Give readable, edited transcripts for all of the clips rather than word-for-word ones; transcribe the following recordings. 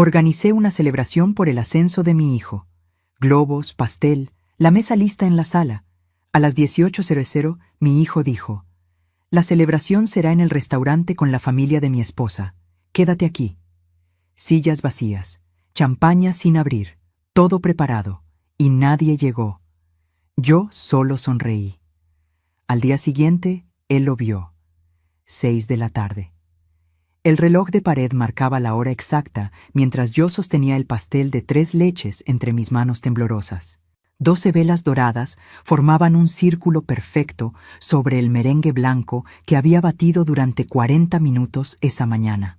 Organicé una celebración por el ascenso de mi hijo. Globos, pastel, la mesa lista en la sala. A las 18:00, mi hijo dijo: «La celebración será en el restaurante con la familia de mi esposa. Quédate aquí». Sillas vacías, champaña sin abrir, todo preparado, y nadie llegó. Yo solo sonreí. Al día siguiente, él lo vio. 6 de la tarde. El reloj de pared marcaba la hora exacta mientras yo sostenía el pastel de 3 leches entre mis manos temblorosas. 12 velas doradas formaban un círculo perfecto sobre el merengue blanco que había batido durante 40 minutos esa mañana.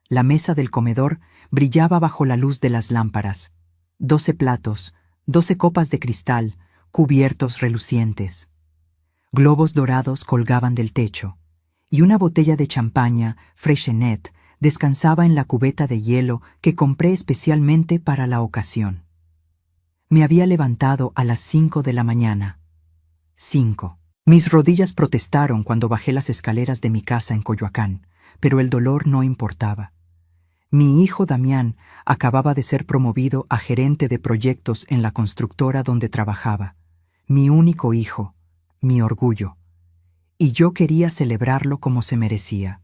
La mesa del comedor brillaba bajo la luz de las lámparas. 12 platos, 12 copas de cristal, cubiertos relucientes. Globos dorados colgaban del techo, y una botella de champaña Freixenet descansaba en la cubeta de hielo que compré especialmente para la ocasión. Me había levantado a las 5 de la mañana. 5. Mis rodillas protestaron cuando bajé las escaleras de mi casa en Coyoacán, pero el dolor no importaba. Mi hijo Damián acababa de ser promovido a gerente de proyectos en la constructora donde trabajaba. Mi único hijo, mi orgullo. Y yo quería celebrarlo como se merecía.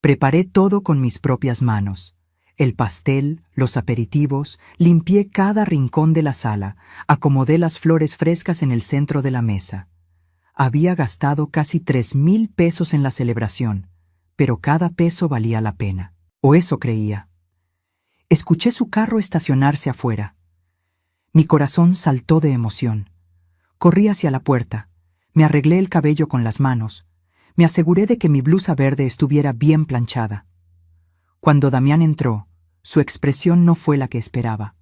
Preparé todo con mis propias manos. El pastel, los aperitivos, limpié cada rincón de la sala, acomodé las flores frescas en el centro de la mesa. Había gastado casi 3,000 pesos en la celebración, pero cada peso valía la pena. O eso creía. Escuché su carro estacionarse afuera. Mi corazón saltó de emoción. Corrí hacia la puerta. Me arreglé el cabello con las manos. Me aseguré de que mi blusa verde estuviera bien planchada. Cuando Damián entró, su expresión no fue la que esperaba.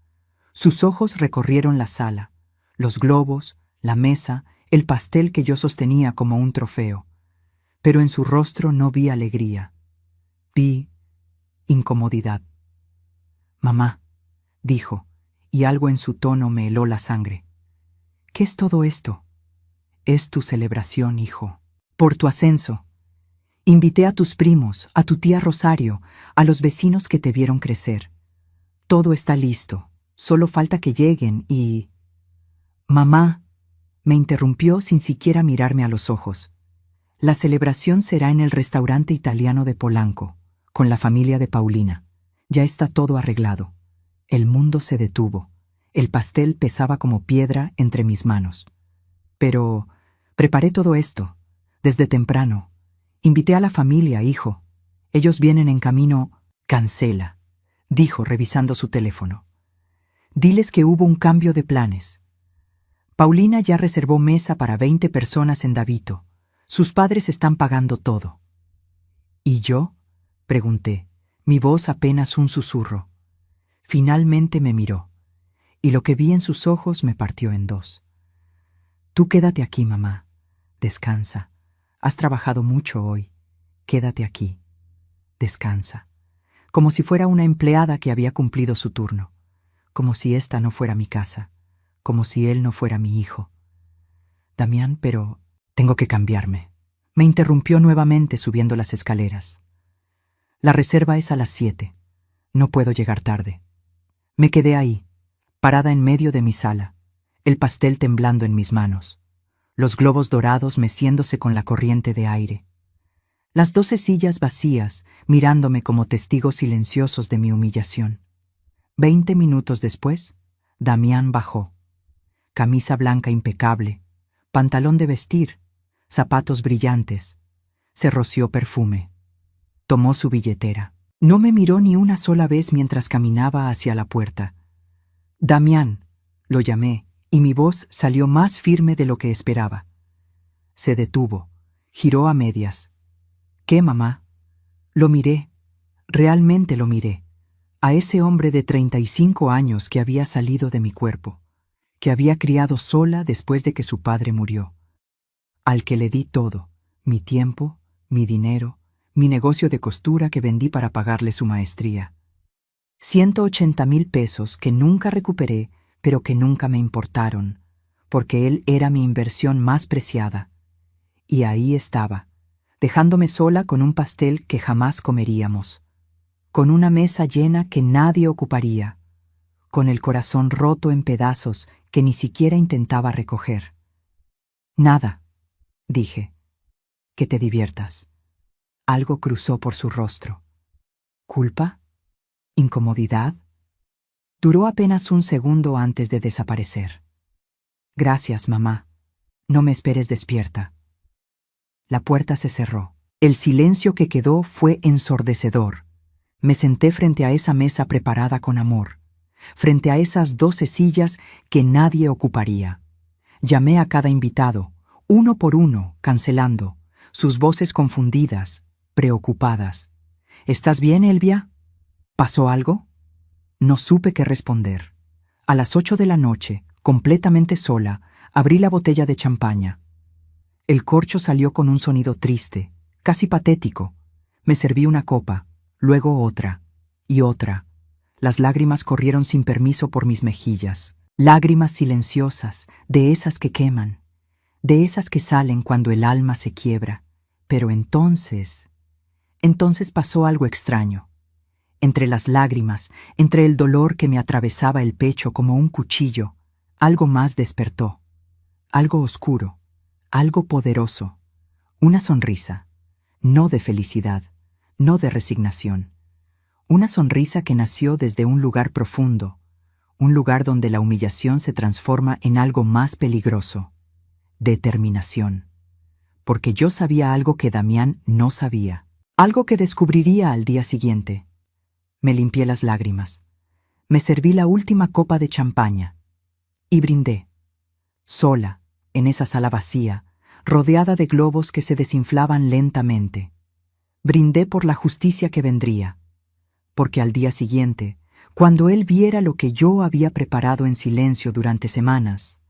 Sus ojos recorrieron la sala, los globos, la mesa, el pastel que yo sostenía como un trofeo. Pero en su rostro no vi alegría. Vi incomodidad. «Mamá», dijo, y algo en su tono me heló la sangre. «¿Qué es todo esto?» «Es tu celebración, hijo. Por tu ascenso. Invité a tus primos, a tu tía Rosario, a los vecinos que te vieron crecer. Todo está listo, solo falta que lleguen y...» «Mamá», me interrumpió sin siquiera mirarme a los ojos. «La celebración será en el restaurante italiano de Polanco, con la familia de Paulina. Ya está todo arreglado». El mundo se detuvo. El pastel pesaba como piedra entre mis manos. «Pero preparé todo esto, desde temprano. Invité a la familia, hijo. Ellos vienen en camino». «Cancela», dijo revisando su teléfono. «Diles que hubo un cambio de planes. Paulina ya reservó mesa para 20 personas en Davito. Sus padres están pagando todo». «¿Y yo?», pregunté, mi voz apenas un susurro. Finalmente me miró, y lo que vi en sus ojos me partió en dos. «Tú quédate aquí, mamá. Descansa. Has trabajado mucho hoy. Quédate aquí. Descansa». Como si fuera una empleada que había cumplido su turno. Como si esta no fuera mi casa. Como si él no fuera mi hijo. «Damián, pero tengo que cambiarme». Me interrumpió nuevamente subiendo las escaleras. «La reserva es a las 7. No puedo llegar tarde». Me quedé ahí, parada en medio de mi sala, el pastel temblando en mis manos, los globos dorados meciéndose con la corriente de aire. Las 12 sillas vacías, mirándome como testigos silenciosos de mi humillación. 20 minutos después, Damián bajó. Camisa blanca impecable, pantalón de vestir, zapatos brillantes. Se roció perfume. Tomó su billetera. No me miró ni una sola vez mientras caminaba hacia la puerta. «Damián», lo llamé, y mi voz salió más firme de lo que esperaba. Se detuvo, giró a medias. «¿Qué, mamá?» Lo miré, realmente lo miré, a ese hombre de 35 años que había salido de mi cuerpo, que había criado sola después de que su padre murió, al que le di todo, mi tiempo, mi dinero, mi negocio de costura que vendí para pagarle su maestría. 180,000 pesos que nunca recuperé, pero que nunca me importaron, porque él era mi inversión más preciada. Y ahí estaba, dejándome sola con un pastel que jamás comeríamos. con una mesa llena que nadie ocuparía, con el corazón roto en pedazos que ni siquiera intentaba recoger. Nada, dije, que te diviertas. Algo cruzó por su rostro. ¿Culpa? ¿Incomodidad? Duró apenas un segundo antes de desaparecer. Gracias, mamá. No me esperes despierta. La puerta se cerró. El silencio que quedó fue ensordecedor. Me senté frente a esa mesa preparada con amor, frente a esas 12 sillas que nadie ocuparía. Llamé a cada invitado, uno por uno, cancelando, sus voces confundidas, preocupadas. ¿Estás bien, Elvia? ¿Pasó algo? No supe qué responder. A las 8 de la noche, completamente sola, abrí la botella de champaña. El corcho salió con un sonido triste, casi patético. Me serví una copa, luego otra, y otra. Las lágrimas corrieron sin permiso por mis mejillas. Lágrimas silenciosas, de esas que queman, de esas que salen cuando el alma se quiebra. Pero entonces pasó algo extraño. Entre las lágrimas, entre el dolor que me atravesaba el pecho como un cuchillo, algo más despertó. Algo oscuro, algo poderoso. Una sonrisa, no de felicidad, no de resignación. Una sonrisa que nació desde un lugar profundo, un lugar donde la humillación se transforma en algo más peligroso. Determinación. Porque yo sabía algo que Damián no sabía. Algo que descubriría al día siguiente. Me limpié las lágrimas. Me serví la última copa de champaña. Y brindé. Sola, en esa sala vacía, rodeada de globos que se desinflaban lentamente. Brindé por la justicia que vendría. Porque al día siguiente, cuando él viera lo que yo había preparado en silencio durante semanas,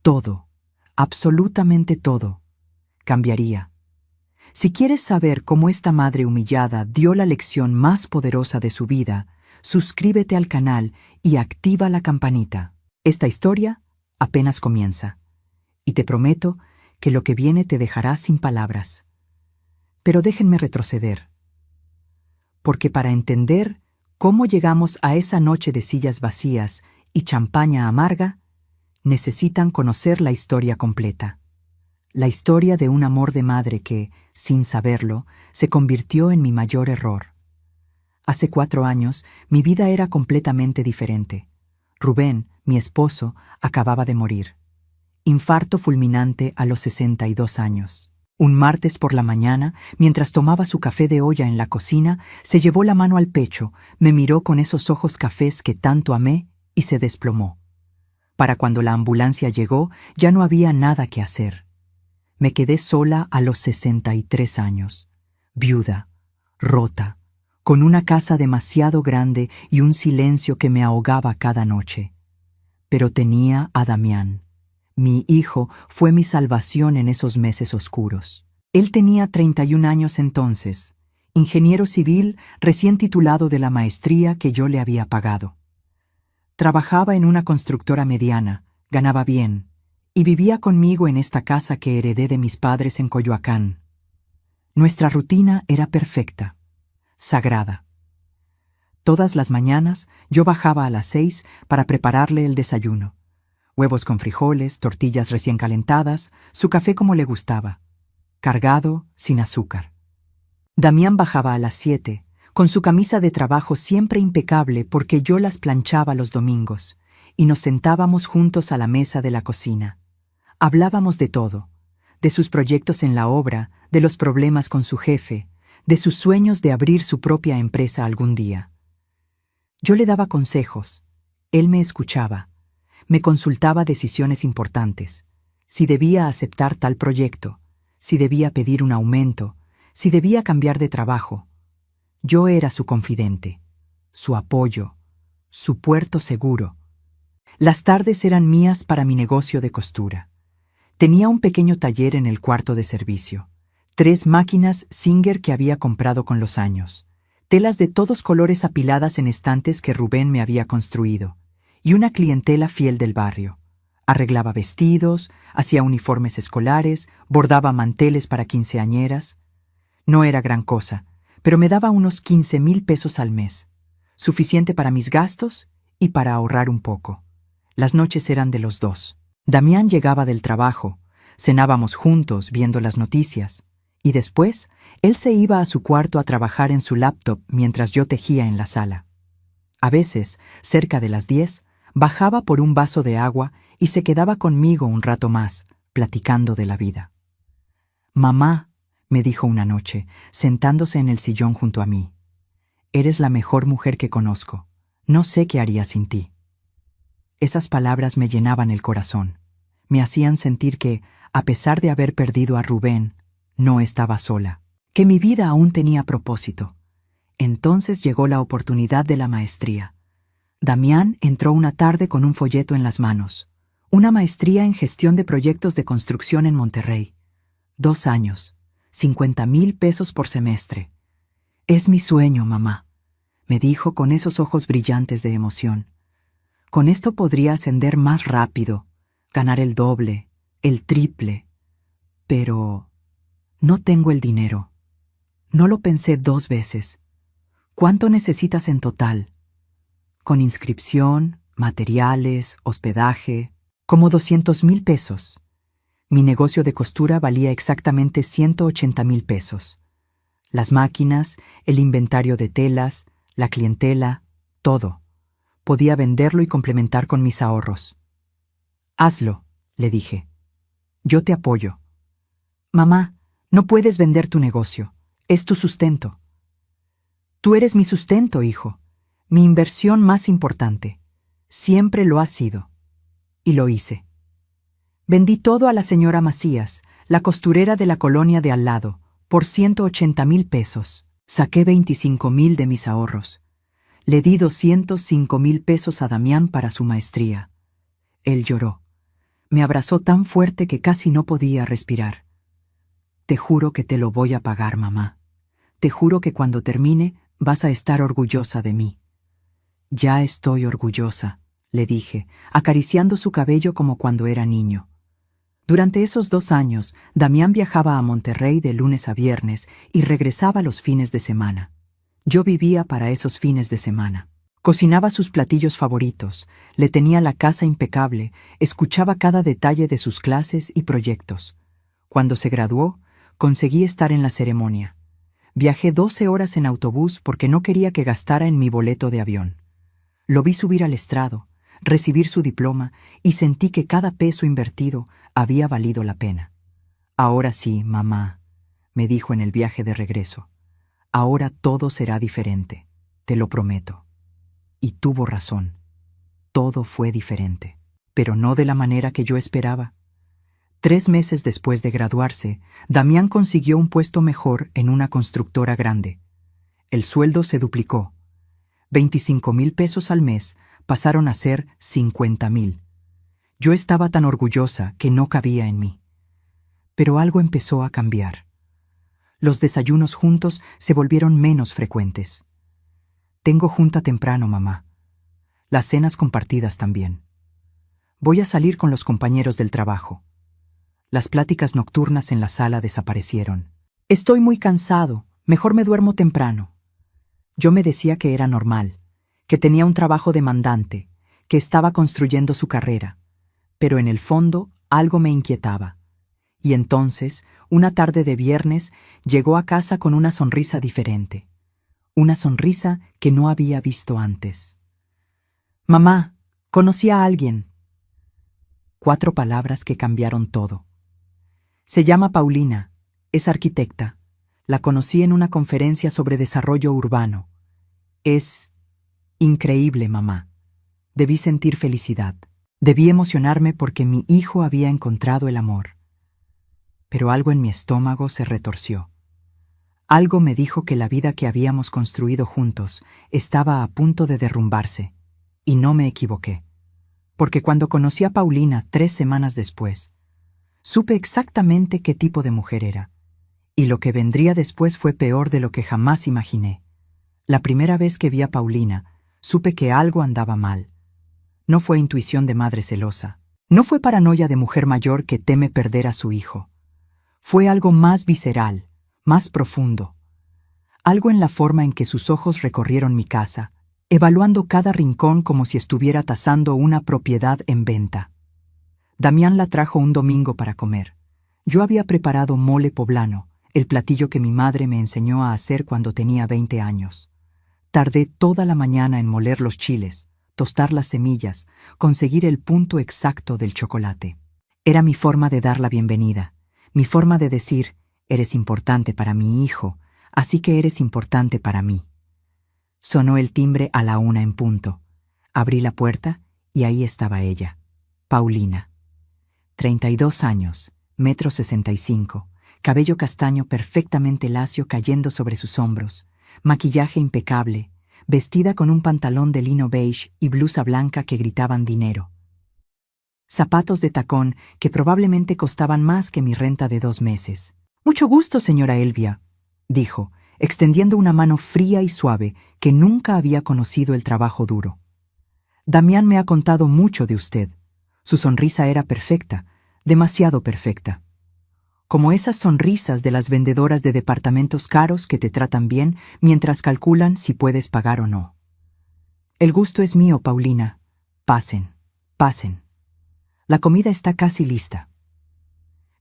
todo, absolutamente todo, cambiaría. Si quieres saber cómo esta madre humillada dio la lección más poderosa de su vida, suscríbete al canal y activa la campanita. Esta historia apenas comienza, y te prometo que lo que viene te dejará sin palabras. Pero déjenme retroceder, porque para entender cómo llegamos a esa noche de sillas vacías y champaña amarga, necesitan conocer la historia completa. La historia de un amor de madre que, sin saberlo, se convirtió en mi mayor error. Hace 4 años, mi vida era completamente diferente. Rubén, mi esposo, acababa de morir. Infarto fulminante a los 62 años. Un martes por la mañana, mientras tomaba su café de olla en la cocina, se llevó la mano al pecho, me miró con esos ojos cafés que tanto amé y se desplomó. Para cuando la ambulancia llegó, ya no había nada que hacer. Me quedé sola a los 63 años, viuda, rota, con una casa demasiado grande y un silencio que me ahogaba cada noche. Pero tenía a Damián. Mi hijo fue mi salvación en esos meses oscuros. Él tenía 31 años entonces, ingeniero civil recién titulado de la maestría que yo le había pagado. Trabajaba en una constructora mediana, ganaba bien, y vivía conmigo en esta casa que heredé de mis padres en Coyoacán. Nuestra rutina era perfecta, sagrada. Todas las mañanas yo bajaba a las 6 para prepararle el desayuno. Huevos con frijoles, tortillas recién calentadas, su café como le gustaba, cargado, sin azúcar. Damián bajaba a las 7, con su camisa de trabajo siempre impecable porque yo las planchaba los domingos, y nos sentábamos juntos a la mesa de la cocina. Hablábamos de todo, de sus proyectos en la obra, de los problemas con su jefe, de sus sueños de abrir su propia empresa algún día. Yo le daba consejos, él me escuchaba, me consultaba decisiones importantes, si debía aceptar tal proyecto, si debía pedir un aumento, si debía cambiar de trabajo. Yo era su confidente, su apoyo, su puerto seguro. Las tardes eran mías para mi negocio de costura. Tenía un pequeño taller en el cuarto de servicio, 3 máquinas Singer que había comprado con los años, telas de todos colores apiladas en estantes que Rubén me había construido, y una clientela fiel del barrio. Arreglaba vestidos, hacía uniformes escolares, bordaba manteles para quinceañeras. No era gran cosa, pero me daba unos 15,000 pesos al mes, suficiente para mis gastos y para ahorrar un poco. Las noches eran de los dos. Damián llegaba del trabajo, cenábamos juntos viendo las noticias, y después él se iba a su cuarto a trabajar en su laptop mientras yo tejía en la sala. A veces, cerca de las 10, bajaba por un vaso de agua y se quedaba conmigo un rato más, platicando de la vida. «Mamá», me dijo una noche, sentándose en el sillón junto a mí, «eres la mejor mujer que conozco. No sé qué haría sin ti». Esas palabras me llenaban el corazón. Me hacían sentir que, a pesar de haber perdido a Rubén, no estaba sola, que mi vida aún tenía propósito. Entonces llegó la oportunidad de la maestría. Damián entró una tarde con un folleto en las manos. Una maestría en gestión de proyectos de construcción en Monterrey. 2 años, 50,000 pesos por semestre. «Es mi sueño, mamá», me dijo con esos ojos brillantes de emoción. «Con esto podría ascender más rápido, ganar el doble, el triple. Pero no tengo el dinero». No lo pensé 2 veces. «¿Cuánto necesitas en total?» «Con inscripción, materiales, hospedaje, como 200,000 pesos. Mi negocio de costura valía exactamente 180,000 pesos. Las máquinas, el inventario de telas, la clientela, todo. Podía venderlo y complementar con mis ahorros». «Hazlo», le dije. «Yo te apoyo». «Mamá, no puedes vender tu negocio. Es tu sustento». «Tú eres mi sustento, hijo. Mi inversión más importante. Siempre lo has sido». Y lo hice. Vendí todo a la señora Macías, la costurera de la colonia de al lado, por 180,000 pesos. Saqué 25,000 de mis ahorros. Le di 205,000 pesos a Damián para su maestría. Él lloró. Me abrazó tan fuerte que casi no podía respirar. «Te juro que te lo voy a pagar, mamá. Te juro que cuando termine vas a estar orgullosa de mí». «Ya estoy orgullosa», le dije, acariciando su cabello como cuando era niño. Durante esos 2 años, Damián viajaba a Monterrey de lunes a viernes y regresaba los fines de semana. Yo vivía para esos fines de semana. Cocinaba sus platillos favoritos, le tenía la casa impecable, escuchaba cada detalle de sus clases y proyectos. Cuando se graduó, conseguí estar en la ceremonia. Viajé 12 horas en autobús porque no quería que gastara en mi boleto de avión. Lo vi subir al estrado, recibir su diploma y sentí que cada peso invertido había valido la pena. «Ahora sí, mamá», me dijo en el viaje de regreso. «Ahora todo será diferente, te lo prometo». Y tuvo razón. Todo fue diferente, pero no de la manera que yo esperaba. 3 meses después de graduarse, Damián consiguió un puesto mejor en una constructora grande. El sueldo se duplicó. 25,000 pesos al mes pasaron a ser 50,000. Yo estaba tan orgullosa que no cabía en mí. Pero algo empezó a cambiar. Los desayunos juntos se volvieron menos frecuentes. «Tengo junta temprano, mamá. Las cenas compartidas también. Voy a salir con los compañeros del trabajo». Las pláticas nocturnas en la sala desaparecieron. «Estoy muy cansado, mejor me duermo temprano». Yo me decía que era normal, que tenía un trabajo demandante, que estaba construyendo su carrera, pero en el fondo algo me inquietaba. Y entonces, una tarde de viernes, llegó a casa con una sonrisa diferente, una sonrisa que no había visto antes. «Mamá, conocí a alguien». 4 palabras que cambiaron todo. «Se llama Paulina, es arquitecta. La conocí en una conferencia sobre desarrollo urbano. Es increíble, mamá. Debí sentir felicidad. Debí emocionarme porque mi hijo había encontrado el amor». Pero algo en mi estómago se retorció. Algo me dijo que la vida que habíamos construido juntos estaba a punto de derrumbarse, y no me equivoqué. Porque cuando conocí a Paulina 3 semanas después, supe exactamente qué tipo de mujer era, y lo que vendría después fue peor de lo que jamás imaginé. La primera vez que vi a Paulina, supe que algo andaba mal. No fue intuición de madre celosa, no fue paranoia de mujer mayor que teme perder a su hijo. Fue algo más visceral, más profundo. Algo en la forma en que sus ojos recorrieron mi casa, evaluando cada rincón como si estuviera tasando una propiedad en venta. Damián la trajo un domingo para comer. Yo había preparado mole poblano, el platillo que mi madre me enseñó a hacer cuando tenía 20 años. Tardé toda la mañana en moler los chiles, tostar las semillas, conseguir el punto exacto del chocolate. Era mi forma de dar la bienvenida, mi forma de decir, eres importante para mi hijo, así que eres importante para mí. Sonó el timbre a la 1 en punto. Abrí la puerta y ahí estaba ella, Paulina. 32 años, 1,65 m, cabello castaño perfectamente lacio cayendo sobre sus hombros, maquillaje impecable, vestida con un pantalón de lino beige y blusa blanca que gritaban dinero. Zapatos de tacón que probablemente costaban más que mi renta de 2 meses. «Mucho gusto, señora Elvia», dijo, extendiendo una mano fría y suave que nunca había conocido el trabajo duro. «Damián me ha contado mucho de usted. Su sonrisa era perfecta, demasiado perfecta. Como esas sonrisas de las vendedoras de departamentos caros que te tratan bien mientras calculan si puedes pagar o no. El gusto es mío, Paulina. Pasen, pasen. La comida está casi lista».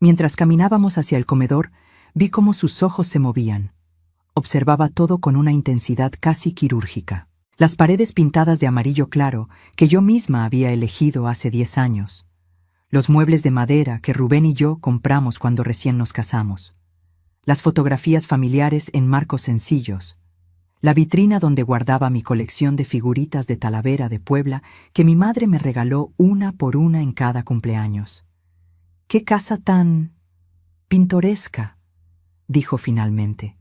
Mientras caminábamos hacia el comedor, vi cómo sus ojos se movían. Observaba todo con una intensidad casi quirúrgica. Las paredes pintadas de amarillo claro que yo misma había elegido hace 10 años. Los muebles de madera que Rubén y yo compramos cuando recién nos casamos. Las fotografías familiares en marcos sencillos. La vitrina donde guardaba mi colección de figuritas de Talavera de Puebla que mi madre me regaló una por una en cada cumpleaños. «¡Qué casa tan pintoresca!», dijo finalmente,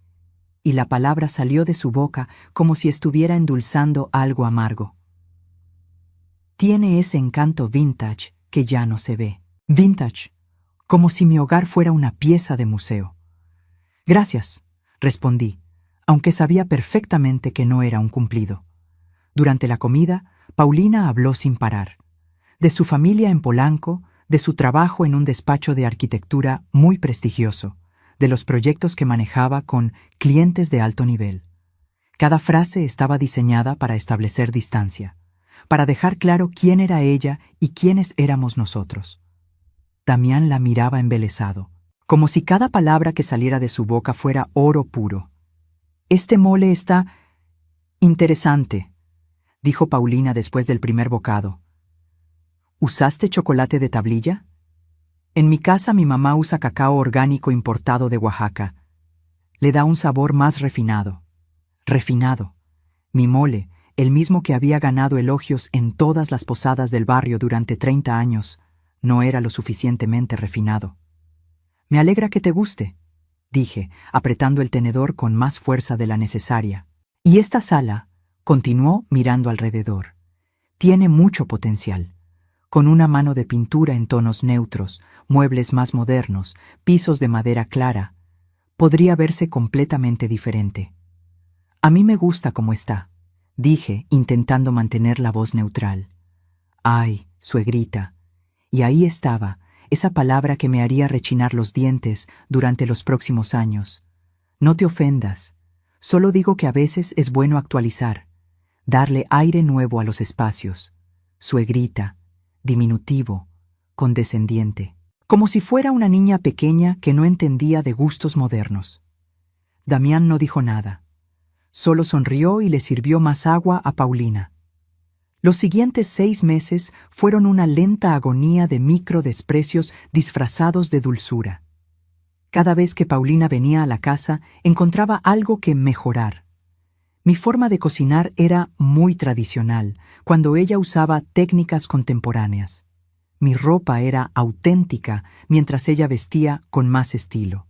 y la palabra salió de su boca como si estuviera endulzando algo amargo. «Tiene ese encanto vintage que ya no se ve. Vintage, como si mi hogar fuera una pieza de museo». «Gracias», respondí, aunque sabía perfectamente que no era un cumplido. Durante la comida, Paulina habló sin parar. De su familia en Polanco, de su trabajo en un despacho de arquitectura muy prestigioso, de los proyectos que manejaba con clientes de alto nivel. Cada frase estaba diseñada para establecer distancia, para dejar claro quién era ella y quiénes éramos nosotros. Damián la miraba embelesado, como si cada palabra que saliera de su boca fuera oro puro. «Este mole está interesante», dijo Paulina después del primer bocado. «¿Usaste chocolate de tablilla? En mi casa mi mamá usa cacao orgánico importado de Oaxaca. Le da un sabor más refinado. Refinado. Mi mole, el mismo que había ganado elogios en todas las posadas del barrio durante 30 años, no era lo suficientemente refinado. Me alegra que te guste», dije, apretando el tenedor con más fuerza de la necesaria. «Y esta sala», continuó mirando alrededor, «tiene mucho potencial. Con una mano de pintura en tonos neutros, muebles más modernos, pisos de madera clara, podría verse completamente diferente. A mí me gusta como está», dije, intentando mantener la voz neutral. «Ay, suegrita». Y ahí estaba, esa palabra que me haría rechinar los dientes durante los próximos años. «No te ofendas. Solo digo que a veces es bueno actualizar, darle aire nuevo a los espacios. Suegrita, diminutivo, condescendiente, como si fuera una niña pequeña que no entendía de gustos modernos». Damián no dijo nada. Solo sonrió y le sirvió más agua a Paulina. Los siguientes 6 meses fueron una lenta agonía de microdesprecios disfrazados de dulzura. Cada vez que Paulina venía a la casa, encontraba algo que mejorar. Mi forma de cocinar era muy tradicional, cuando ella usaba técnicas contemporáneas. Mi ropa era auténtica, mientras ella vestía con más estilo.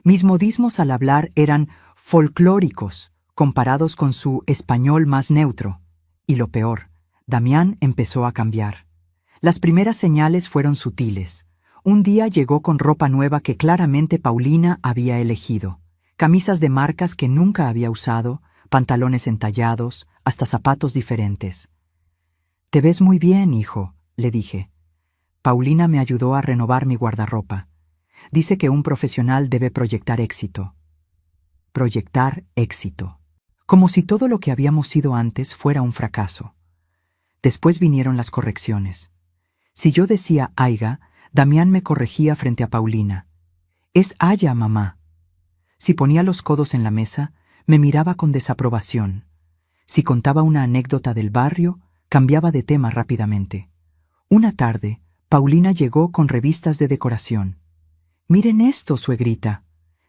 Mis modismos al hablar eran folclóricos, comparados con su español más neutro. Y lo peor, Damián empezó a cambiar. Las primeras señales fueron sutiles. Un día llegó con ropa nueva que claramente Paulina había elegido. Camisas de marcas que nunca había usado, pantalones entallados, hasta zapatos diferentes. «Te ves muy bien, hijo», le dije. Paulina me ayudó a renovar mi guardarropa. Dice que un profesional debe proyectar éxito. proyectar éxito. Como si todo lo que habíamos sido antes fuera un fracaso. Después vinieron las correcciones. Si yo decía Aiga, Damián me corregía frente a Paulina. Es Aya, mamá. Si ponía los codos en la mesa, me miraba con desaprobación. Si contaba una anécdota del barrio, cambiaba de tema rápidamente. Una tarde, Paulina llegó con revistas de decoración. «Miren esto, suegrita»,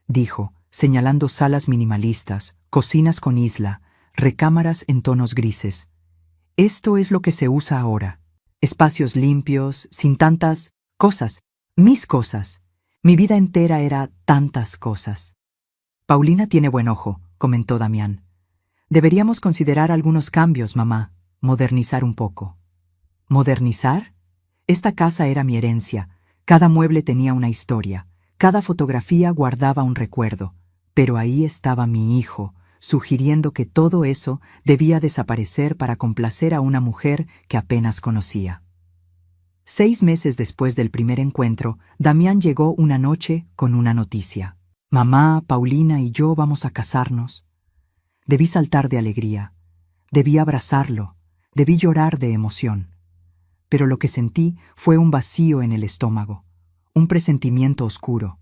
dijo, señalando salas minimalistas, cocinas con isla, recámaras en tonos grises. «Esto es lo que se usa ahora. Espacios limpios, sin tantas cosas. Mis cosas. Mi vida entera era tantas cosas». «Paulina tiene buen ojo», comentó Damián. «Deberíamos considerar algunos cambios, mamá. Modernizar un poco». ¿Modernizar? Esta casa era mi herencia. Cada mueble tenía una historia. Cada fotografía guardaba un recuerdo. Pero ahí estaba mi hijo, sugiriendo que todo eso debía desaparecer para complacer a una mujer que apenas conocía. 6 meses después del primer encuentro, Damián llegó una noche con una noticia. «Mamá, Paulina y yo vamos a casarnos». Debí saltar de alegría. Debí abrazarlo. Debí llorar de emoción. Pero lo que sentí fue un vacío en el estómago, un presentimiento oscuro.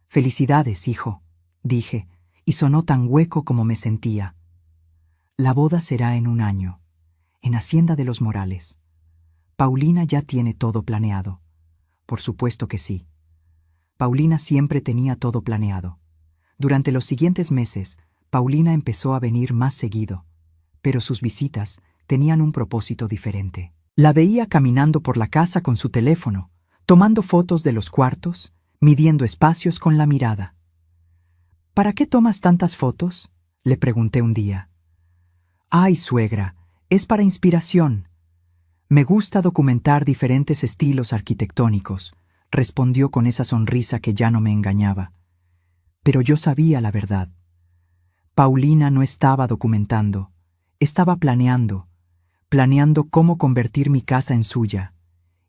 «Felicidades, hijo», dije, y sonó tan hueco como me sentía. «La boda será en 1 año, en Hacienda de los Morales. Paulina ya tiene todo planeado». Por supuesto que sí. Paulina siempre tenía todo planeado. Durante los siguientes meses, Paulina empezó a venir más seguido, pero sus visitas tenían un propósito diferente. La veía caminando por la casa con su teléfono, tomando fotos de los cuartos, midiendo espacios con la mirada. «¿Para qué tomas tantas fotos?», le pregunté un día. «Ay, suegra, es para inspiración. Me gusta documentar diferentes estilos arquitectónicos», respondió con esa sonrisa que ya no me engañaba. Pero yo sabía la verdad. Paulina no estaba documentando, estaba planeando cómo convertir mi casa en suya.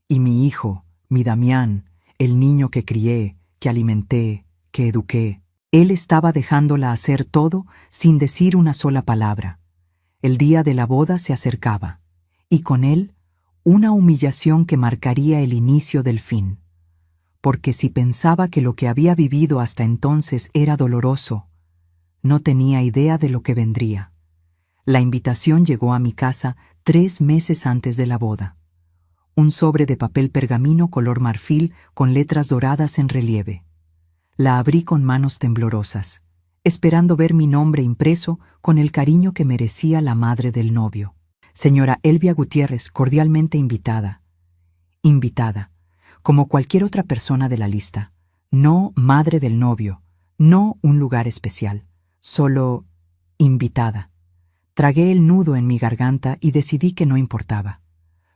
Y mi hijo, mi Damián, el niño que crié, que alimenté, que eduqué, él estaba dejándola hacer todo sin decir una sola palabra. El día de la boda se acercaba, y con él, una humillación que marcaría el inicio del fin. Porque si pensaba que lo que había vivido hasta entonces era doloroso, no tenía idea de lo que vendría. La invitación llegó a mi casa 3 meses antes de la boda. Un sobre de papel pergamino color marfil con letras doradas en relieve. La abrí con manos temblorosas, esperando ver mi nombre impreso con el cariño que merecía la madre del novio. «Señora Elvia Gutiérrez, cordialmente invitada». Invitada, como cualquier otra persona de la lista. No madre del novio, no un lugar especial, solo invitada. Tragué el nudo en mi garganta y decidí que no importaba.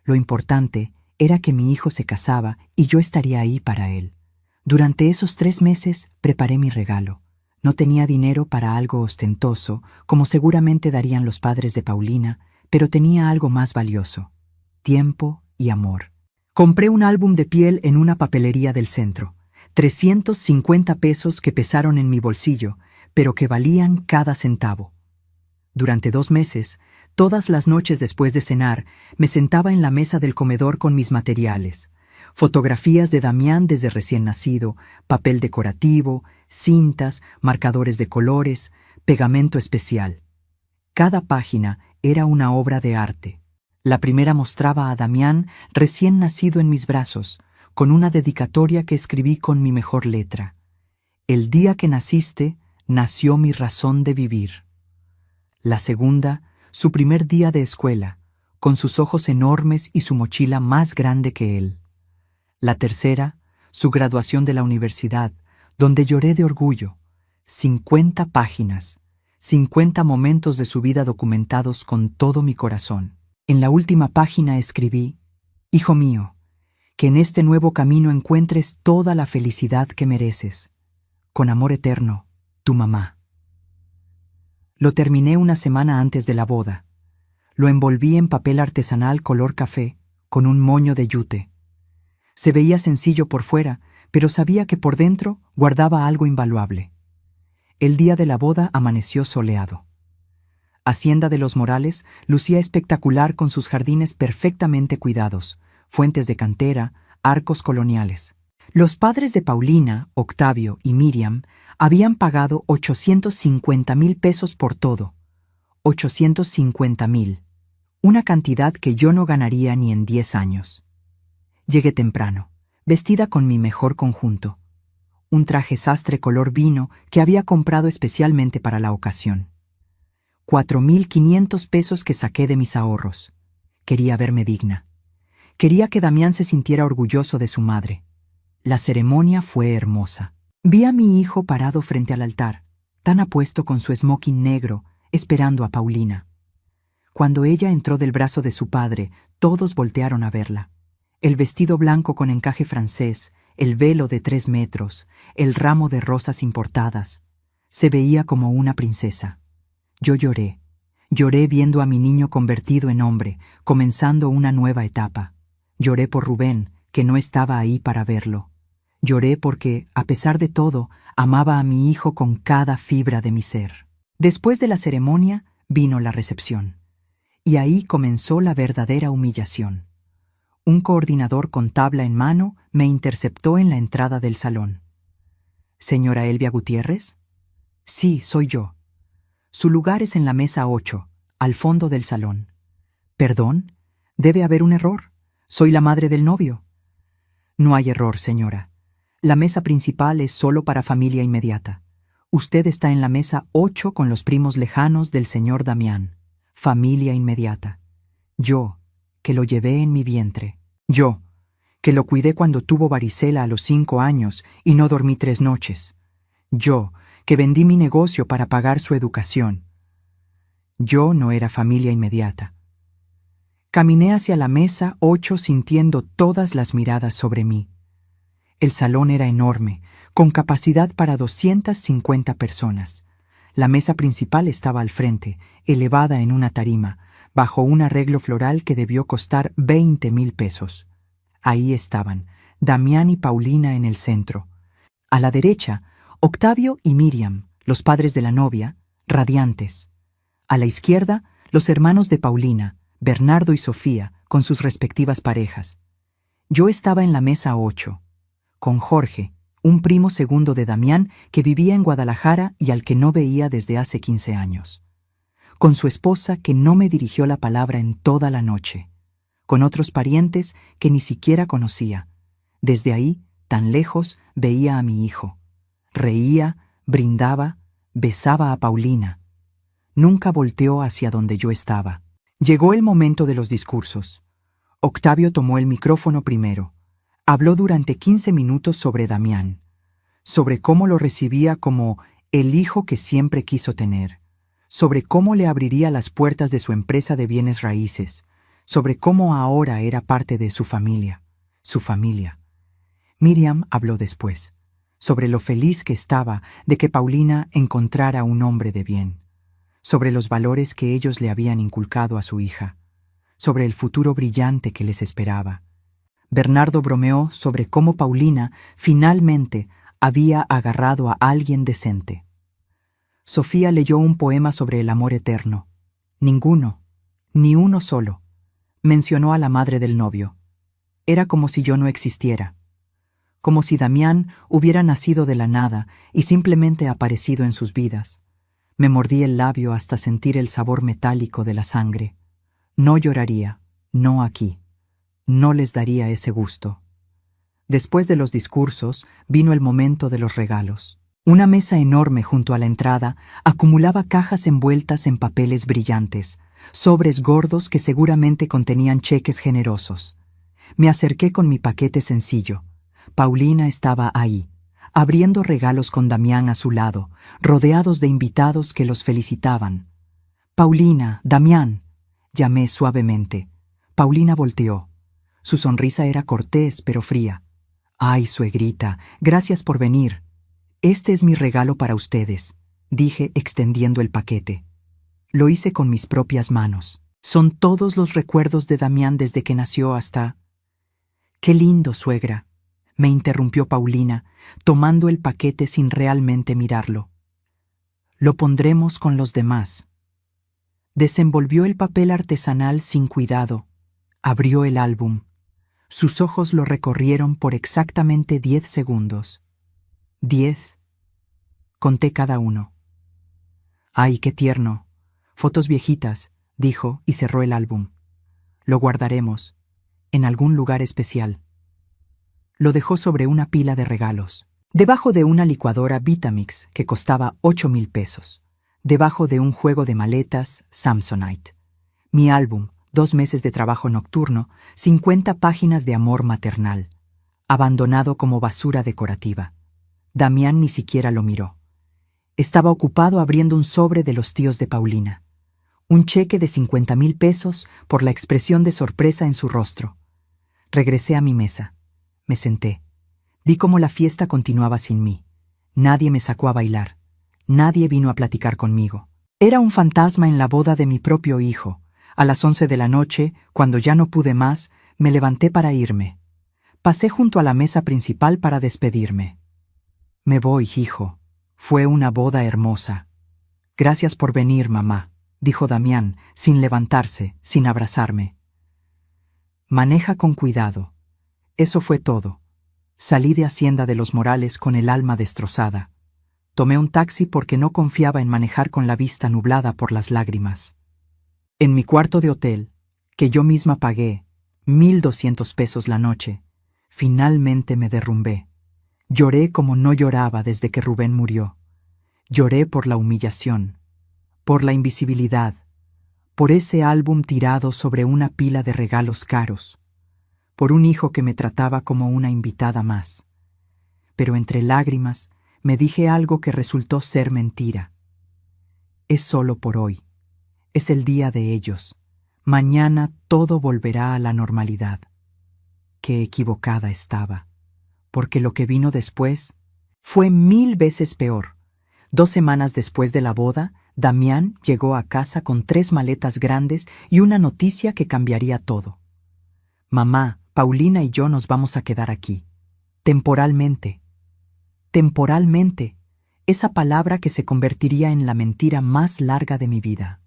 Lo importante era que mi hijo se casaba y yo estaría ahí para él. Durante esos 3 meses preparé mi regalo. No tenía dinero para algo ostentoso, como seguramente darían los padres de Paulina, pero tenía algo más valioso: tiempo y amor. Compré un álbum de piel en una papelería del centro. 350 pesos que pesaron en mi bolsillo, pero que valían cada centavo. Durante 2 meses, todas las noches después de cenar, me sentaba en la mesa del comedor con mis materiales. Fotografías de Damián desde recién nacido, papel decorativo, cintas, marcadores de colores, pegamento especial. Cada página era una obra de arte. La primera mostraba a Damián recién nacido en mis brazos, con una dedicatoria que escribí con mi mejor letra. «El día que naciste, nació mi razón de vivir». La segunda, su primer día de escuela, con sus ojos enormes y su mochila más grande que él. La tercera, su graduación de la universidad, donde lloré de orgullo. 50 páginas, 50 momentos de su vida documentados con todo mi corazón. En la última página escribí: «Hijo mío, que en este nuevo camino encuentres toda la felicidad que mereces. Con amor eterno, tu mamá». Lo terminé una semana antes de la boda. Lo envolví en papel artesanal color café, con un moño de yute. Se veía sencillo por fuera, pero sabía que por dentro guardaba algo invaluable. El día de la boda amaneció soleado. Hacienda de los Morales lucía espectacular con sus jardines perfectamente cuidados, fuentes de cantera, arcos coloniales. Los padres de Paulina, Octavio y Miriam habían pagado 850,000 pesos por todo. 850,000. Una cantidad que yo no ganaría ni en 10 años. Llegué temprano, vestida con mi mejor conjunto. Un traje sastre color vino que había comprado especialmente para la ocasión. 4,500 pesos que saqué de mis ahorros. Quería verme digna. Quería que Damián se sintiera orgulloso de su madre. La ceremonia fue hermosa. Vi a mi hijo parado frente al altar, tan apuesto con su smoking negro, esperando a Paulina. Cuando ella entró del brazo de su padre, todos voltearon a verla. El vestido blanco con encaje francés, el velo de 3 metros, el ramo de rosas importadas. Se veía como una princesa. Yo lloré. Lloré viendo a mi niño convertido en hombre, comenzando una nueva etapa. Lloré por Rubén, que no estaba ahí para verlo. Lloré porque, a pesar de todo, amaba a mi hijo con cada fibra de mi ser. Después de la ceremonia, vino la recepción. Y ahí comenzó la verdadera humillación. Un coordinador con tabla en mano me interceptó en la entrada del salón. ¿Señora Elvia Gutiérrez? Sí, soy yo. Su lugar es en la mesa 8, al fondo del salón. ¿Perdón? Debe haber un error. Soy la madre del novio. No hay error, señora. La mesa principal es solo para familia inmediata. Usted está en la mesa 8 con los primos lejanos del señor Damián. Familia inmediata. Yo, que lo llevé en mi vientre. Yo, que lo cuidé cuando tuvo varicela a los 5 años y no dormí 3 noches. Yo, que vendí mi negocio para pagar su educación. Yo no era familia inmediata. Caminé hacia la mesa 8 sintiendo todas las miradas sobre mí. El salón era enorme, con capacidad para 250 personas. La mesa principal estaba al frente, elevada en una tarima, bajo un arreglo floral que debió costar 20,000 pesos. Ahí estaban, Damián y Paulina en el centro. A la derecha, Octavio y Miriam, los padres de la novia, radiantes. A la izquierda, los hermanos de Paulina, Bernardo y Sofía, con sus respectivas parejas. Yo estaba en la mesa 8, con Jorge, un primo segundo de Damián que vivía en Guadalajara y al que no veía desde hace 15 años. Con su esposa que no me dirigió la palabra en toda la noche. Con otros parientes que ni siquiera conocía. Desde ahí, tan lejos, veía a mi hijo. Reía, brindaba, besaba a Paulina. Nunca volteó hacia donde yo estaba. Llegó el momento de los discursos. Octavio tomó el micrófono primero. Habló durante 15 minutos sobre Damián, sobre cómo lo recibía como el hijo que siempre quiso tener, sobre cómo le abriría las puertas de su empresa de bienes raíces, sobre cómo ahora era parte de su familia. Miriam habló después, sobre lo feliz que estaba de que Paulina encontrara un hombre de bien, sobre los valores que ellos le habían inculcado a su hija, sobre el futuro brillante que les esperaba. Bernardo bromeó sobre cómo Paulina finalmente había agarrado a alguien decente. Sofía leyó un poema sobre el amor eterno. Ninguno, ni uno solo, mencionó a la madre del novio. Era como si yo no existiera, como si Damián hubiera nacido de la nada y simplemente aparecido en sus vidas. Me mordí el labio hasta sentir el sabor metálico de la sangre. No lloraría, no aquí. No les daría ese gusto. Después de los discursos, vino el momento de los regalos. Una mesa enorme junto a la entrada acumulaba cajas envueltas en papeles brillantes, sobres gordos que seguramente contenían cheques generosos. Me acerqué con mi paquete sencillo. Paulina estaba ahí, abriendo regalos con Damián a su lado, rodeados de invitados que los felicitaban. «Paulina, Damián», llamé suavemente. Paulina volteó. Su sonrisa era cortés pero fría. «Ay, suegrita, gracias por venir. Este es mi regalo para ustedes», dije extendiendo el paquete. Lo hice con mis propias manos. Son todos los recuerdos de Damián desde que nació hasta... «Qué lindo, suegra», me interrumpió Paulina, tomando el paquete sin realmente mirarlo. Lo pondremos con los demás. Desenvolvió el papel artesanal sin cuidado. Abrió el álbum. Sus ojos lo recorrieron por exactamente 10 segundos. 10. Conté cada uno. ¡Ay, qué tierno! Fotos viejitas, dijo y cerró el álbum. Lo guardaremos, en algún lugar especial. Lo dejó sobre una pila de regalos. Debajo de una licuadora Vitamix que costaba 8,000 pesos. Debajo de un juego de maletas Samsonite. Mi álbum, 2 meses de trabajo nocturno, 50 páginas de amor maternal. Abandonado como basura decorativa. Damián ni siquiera lo miró. Estaba ocupado abriendo un sobre de los tíos de Paulina. Un cheque de 50,000 pesos por la expresión de sorpresa en su rostro. Regresé a mi mesa. Me senté. Vi cómo la fiesta continuaba sin mí. Nadie me sacó a bailar. Nadie vino a platicar conmigo. Era un fantasma en la boda de mi propio hijo. A las 11 de la noche, cuando ya no pude más, me levanté para irme. Pasé junto a la mesa principal para despedirme. Me voy, hijo. Fue una boda hermosa. Gracias por venir, mamá, dijo Damián, sin levantarse, sin abrazarme. Maneja con cuidado. Eso fue todo. Salí de Hacienda de los Morales con el alma destrozada. Tomé un taxi porque no confiaba en manejar con la vista nublada por las lágrimas. En mi cuarto de hotel, que yo misma pagué, 1,200 pesos la noche, finalmente me derrumbé. Lloré como no lloraba desde que Rubén murió. Lloré por la humillación, por la invisibilidad, por ese álbum tirado sobre una pila de regalos caros, por un hijo que me trataba como una invitada más. Pero entre lágrimas me dije algo que resultó ser mentira. Es solo por hoy. Es el día de ellos. Mañana todo volverá a la normalidad. Qué equivocada estaba, porque lo que vino después fue 1000 veces peor. 2 semanas después de la boda, Damián llegó a casa con 3 maletas grandes y una noticia que cambiaría todo. Mamá, Paulina y yo nos vamos a quedar aquí. Temporalmente. Temporalmente. Esa palabra que se convertiría en la mentira más larga de mi vida.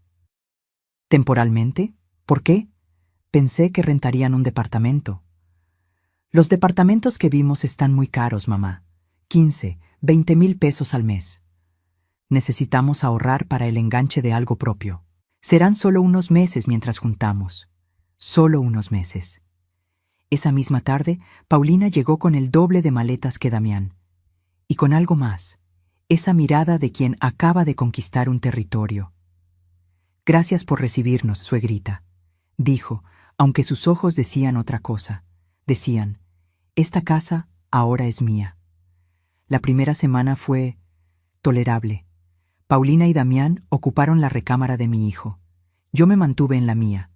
¿Temporalmente? ¿Por qué? Pensé que rentarían un departamento. Los departamentos que vimos están muy caros, mamá. 15, 20,000 pesos al mes. Necesitamos ahorrar para el enganche de algo propio. Serán solo unos meses mientras juntamos. Solo unos meses. Esa misma tarde, Paulina llegó con el doble de maletas que Damián. Y con algo más. Esa mirada de quien acaba de conquistar un territorio. Gracias por recibirnos, suegrita, dijo, aunque sus ojos decían otra cosa. Decían, esta casa ahora es mía. La primera semana fue tolerable. Paulina y Damián ocuparon la recámara de mi hijo. Yo me mantuve en la mía.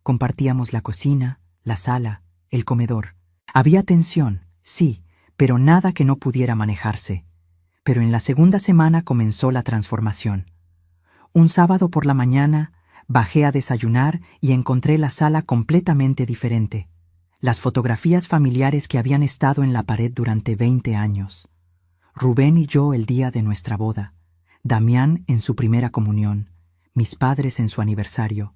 Compartíamos la cocina, la sala, el comedor. Había tensión, sí, pero nada que no pudiera manejarse. Pero en la segunda semana comenzó la transformación. Un sábado por la mañana bajé a desayunar y encontré la sala completamente diferente. Las fotografías familiares que habían estado en la pared durante 20 años. Rubén y yo el día de nuestra boda. Damián en su primera comunión, mis padres en su aniversario,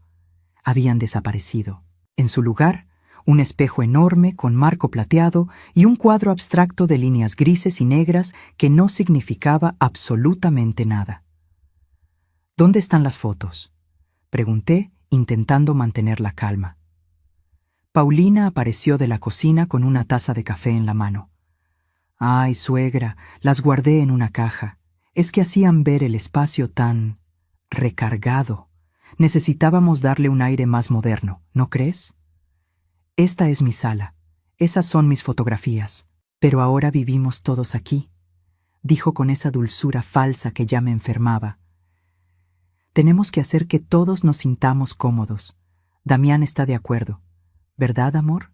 habían desaparecido. En su lugar, un espejo enorme con marco plateado y un cuadro abstracto de líneas grises y negras que no significaba absolutamente nada. ¿Dónde están las fotos?, pregunté, intentando mantener la calma. Paulina apareció de la cocina con una taza de café en la mano. «Ay, suegra, las guardé en una caja. Es que hacían ver el espacio tan recargado. Necesitábamos darle un aire más moderno, ¿no crees? Esta es mi sala. Esas son mis fotografías. Pero ahora vivimos todos aquí», dijo con esa dulzura falsa que ya me enfermaba. Tenemos que hacer que todos nos sintamos cómodos. Damián está de acuerdo. ¿Verdad, amor?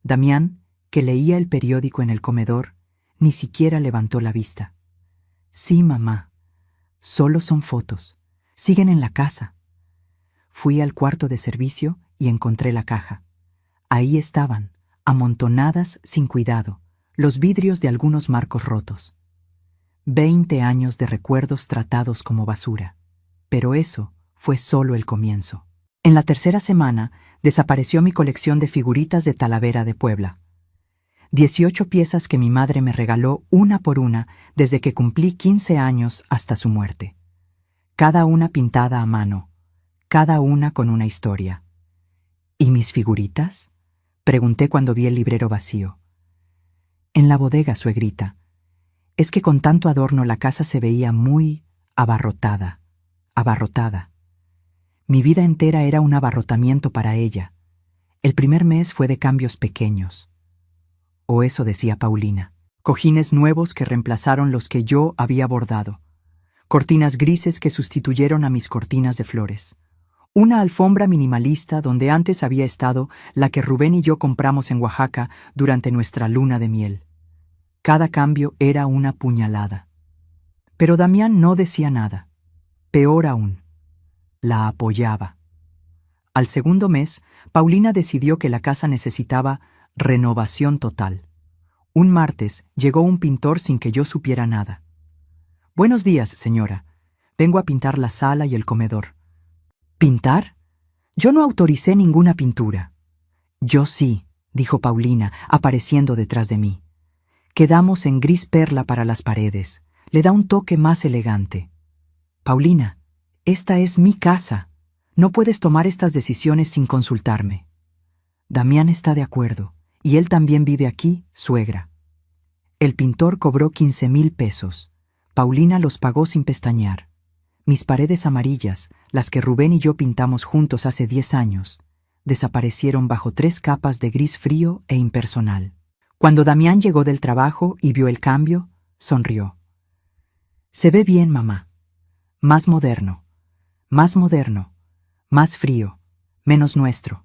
Damián, que leía el periódico en el comedor, ni siquiera levantó la vista. Sí, mamá. Solo son fotos. Siguen en la casa. Fui al cuarto de servicio y encontré la caja. Ahí estaban, amontonadas sin cuidado, los vidrios de algunos marcos rotos. 20 años de recuerdos tratados como basura. Pero eso fue solo el comienzo. En la tercera semana, desapareció mi colección de figuritas de Talavera de Puebla. 18 piezas que mi madre me regaló una por una desde que cumplí 15 años hasta su muerte. Cada una pintada a mano, cada una con una historia. ¿Y mis figuritas?, pregunté cuando vi el librero vacío. En la bodega, suegrita. Es que con tanto adorno la casa se veía muy abarrotada. Mi vida entera era un abarrotamiento para ella. El primer mes fue de cambios pequeños. O eso decía Paulina. Cojines nuevos que reemplazaron los que yo había bordado. Cortinas grises que sustituyeron a mis cortinas de flores. Una alfombra minimalista donde antes había estado la que Rubén y yo compramos en Oaxaca durante nuestra luna de miel. Cada cambio era una puñalada. Pero Damián no decía nada. Peor aún, la apoyaba. Al segundo mes, Paulina decidió que la casa necesitaba renovación total. Un martes llegó un pintor sin que yo supiera nada. «Buenos días, señora. Vengo a pintar la sala y el comedor». «¿Pintar? Yo no autoricé ninguna pintura». «Yo sí», dijo Paulina, apareciendo detrás de mí. «Quedamos en gris perla para las paredes. Le da un toque más elegante». «Paulina, esta es mi casa. No puedes tomar estas decisiones sin consultarme». «Damián está de acuerdo, y él también vive aquí, suegra». El pintor cobró 15,000 pesos. Paulina los pagó sin pestañear. Mis paredes amarillas, las que Rubén y yo pintamos juntos hace 10 años, desaparecieron bajo 3 capas de gris frío e impersonal. Cuando Damián llegó del trabajo y vio el cambio, sonrió. «Se ve bien, mamá. Más moderno, más frío, menos nuestro».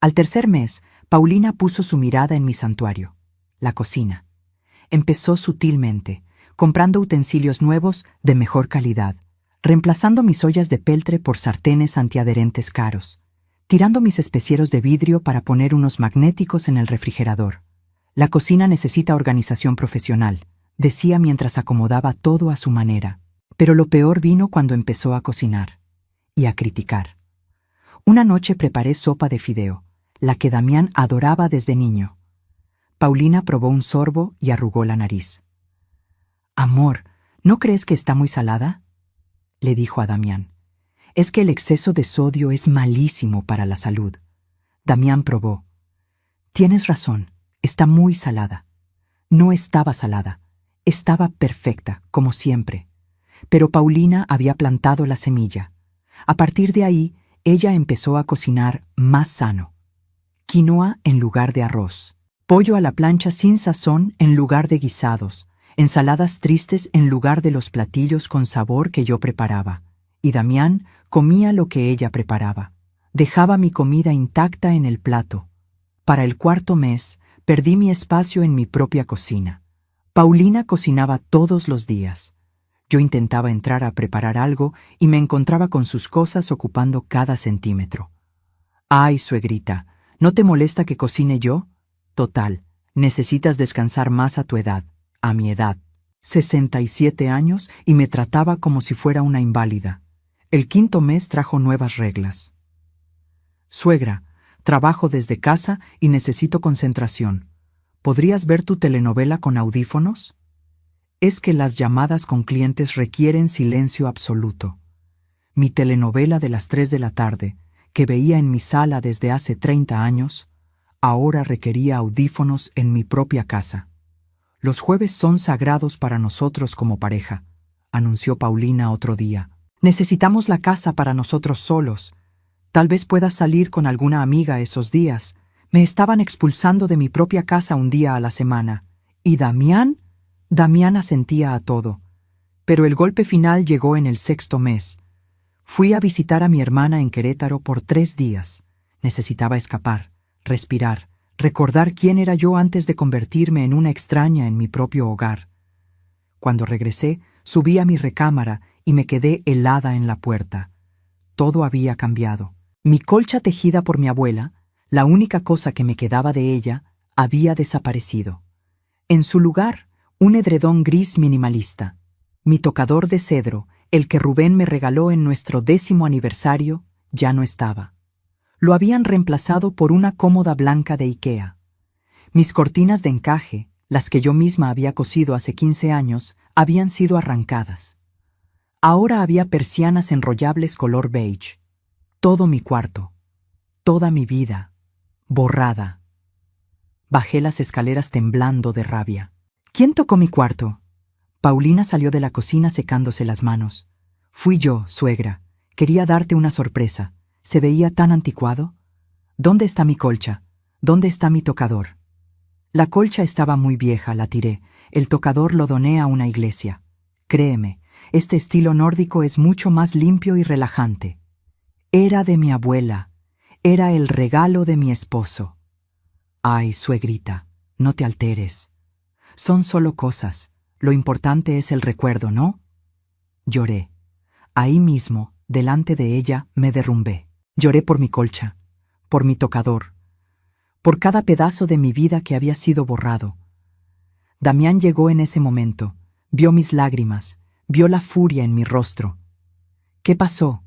Al tercer mes, Paulina puso su mirada en mi santuario, la cocina. Empezó sutilmente, comprando utensilios nuevos de mejor calidad, reemplazando mis ollas de peltre por sartenes antiadherentes caros, tirando mis especieros de vidrio para poner unos magnéticos en el refrigerador. «La cocina necesita organización profesional», decía mientras acomodaba todo a su manera. Pero lo peor vino cuando empezó a cocinar y a criticar. Una noche preparé sopa de fideo, la que Damián adoraba desde niño. Paulina probó un sorbo y arrugó la nariz. «Amor, ¿no crees que está muy salada?», le dijo a Damián. «Es que el exceso de sodio es malísimo para la salud». Damián probó. «Tienes razón, está muy salada». No estaba salada, estaba perfecta, como siempre. Pero Paulina había plantado la semilla. A partir de ahí, ella empezó a cocinar más sano. Quinoa en lugar de arroz, pollo a la plancha sin sazón en lugar de guisados, ensaladas tristes en lugar de los platillos con sabor que yo preparaba. Y Damián comía lo que ella preparaba. Dejaba mi comida intacta en el plato. Para el cuarto mes, perdí mi espacio en mi propia cocina. Paulina cocinaba todos los días. Yo intentaba entrar a preparar algo y me encontraba con sus cosas ocupando cada centímetro. «Ay, suegrita, ¿no te molesta que cocine yo? Total, necesitas descansar más a tu edad, a mi edad». 67 años y me trataba como si fuera una inválida. El quinto mes trajo nuevas reglas. «Suegra, trabajo desde casa y necesito concentración. ¿Podrías ver tu telenovela con audífonos? Es que las llamadas con clientes requieren silencio absoluto. Mi telenovela de las 3 de la tarde, que veía en mi sala desde hace 30 años, ahora requería audífonos en mi propia casa. Los jueves son sagrados para nosotros como pareja», anunció Paulina otro día. «Necesitamos la casa para nosotros solos. Tal vez puedas salir con alguna amiga esos días. Me estaban expulsando de mi propia casa un día a la semana. ¿Y Damián?» Damián asentía a todo. Pero el golpe final llegó en el 6.º mes. Fui a visitar a mi hermana en Querétaro por 3 días. Necesitaba escapar, respirar, recordar quién era yo antes de convertirme en una extraña en mi propio hogar. Cuando regresé, subí a mi recámara y me quedé helada en la puerta. Todo había cambiado. Mi colcha tejida por mi abuela, la única cosa que me quedaba de ella, había desaparecido. En su lugar, Un edredón gris minimalista. Mi tocador de cedro, el que Rubén me regaló en nuestro 10º aniversario, ya no estaba. Lo habían reemplazado por una cómoda blanca de IKEA. Mis cortinas de encaje, las que yo misma había cosido hace 15 años, habían sido arrancadas. Ahora había persianas enrollables color beige. Todo mi cuarto, toda mi vida, borrada. Bajé las escaleras temblando de rabia. ¿Quién tocó mi cuarto? Paulina salió de la cocina secándose las manos. Fui yo, suegra. Quería darte una sorpresa. ¿Se veía tan anticuado? ¿Dónde está mi colcha? ¿Dónde está mi tocador? La colcha estaba muy vieja, la tiré. El tocador lo doné a una iglesia. Créeme, este estilo nórdico es mucho más limpio y relajante. Era de mi abuela. Era el regalo de mi esposo. Ay, suegrita, no te alteres. Son solo cosas. Lo importante es el recuerdo, ¿no? Lloré. Ahí mismo, delante de ella, me derrumbé. Lloré por mi colcha, por mi tocador, por cada pedazo de mi vida que había sido borrado. Damián llegó en ese momento, vio mis lágrimas, vio la furia en mi rostro. ¿Qué pasó?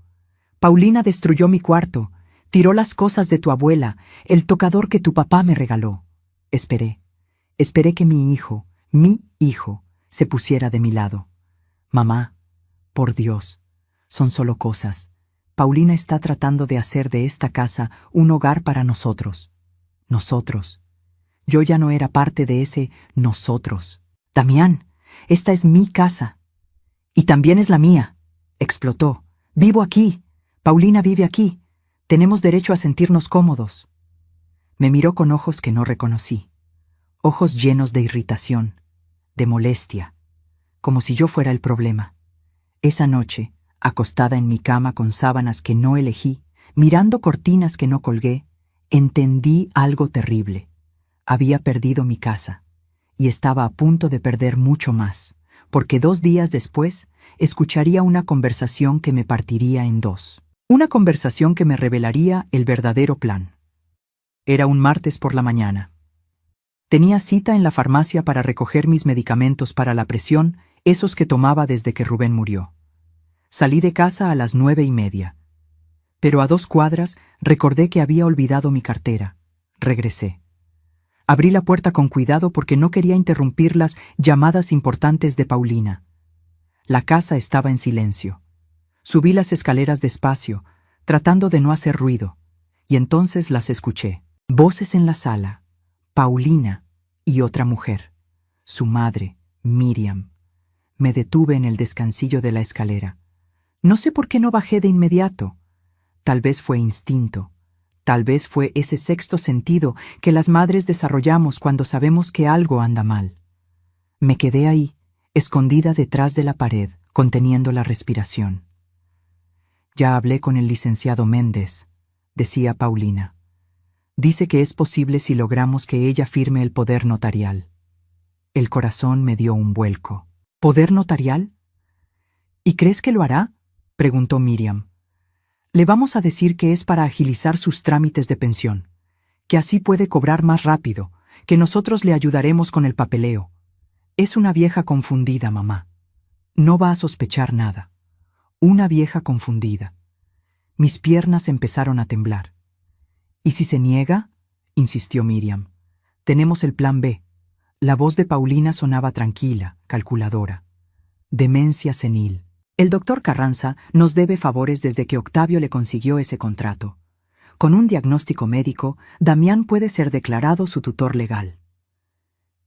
Paulina destruyó mi cuarto, tiró las cosas de tu abuela, el tocador que tu papá me regaló. Esperé que mi hijo, se pusiera de mi lado. Mamá, por Dios, son solo cosas. Paulina está tratando de hacer de esta casa un hogar para nosotros. Nosotros. Yo ya no era parte de ese nosotros. Damián, esta es mi casa. Y también es la mía. Explotó. Vivo aquí. Paulina vive aquí. Tenemos derecho a sentirnos cómodos. Me miró con ojos que no reconocí. Ojos llenos de irritación, de molestia, como si yo fuera el problema. Esa noche, acostada en mi cama con sábanas que no elegí, mirando cortinas que no colgué, entendí algo terrible. Había perdido mi casa, y estaba a punto de perder mucho más, porque 2 días después escucharía una conversación que me partiría en dos. Una conversación que me revelaría el verdadero plan. Era un martes por la mañana. Tenía cita en la farmacia para recoger mis medicamentos para la presión, esos que tomaba desde que Rubén murió. Salí de casa a las 9:30. Pero a 2 cuadras recordé que había olvidado mi cartera. Regresé. Abrí la puerta con cuidado porque no quería interrumpir las llamadas importantes de Paulina. La casa estaba en silencio. Subí las escaleras despacio, tratando de no hacer ruido, y entonces las escuché. Voces en la sala. Paulina y otra mujer. Su madre, Miriam. Me detuve en el descansillo de la escalera. No sé por qué no bajé de inmediato. Tal vez fue instinto. Tal vez fue ese sexto sentido que las madres desarrollamos cuando sabemos que algo anda mal. Me quedé ahí, escondida detrás de la pared, conteniendo la respiración. Ya hablé con el licenciado Méndez, decía Paulina. Dice que es posible si logramos que ella firme el poder notarial. El corazón me dio un vuelco. ¿Poder notarial? ¿Y crees que lo hará?, preguntó Miriam. Le vamos a decir que es para agilizar sus trámites de pensión, que así puede cobrar más rápido, que nosotros le ayudaremos con el papeleo. Es una vieja confundida, mamá. No va a sospechar nada. Una vieja confundida. Mis piernas empezaron a temblar. ¿Y si se niega?, insistió Miriam. Tenemos el plan B. La voz de Paulina sonaba tranquila, calculadora. Demencia senil. El doctor Carranza nos debe favores desde que Octavio le consiguió ese contrato. Con un diagnóstico médico, Damián puede ser declarado su tutor legal.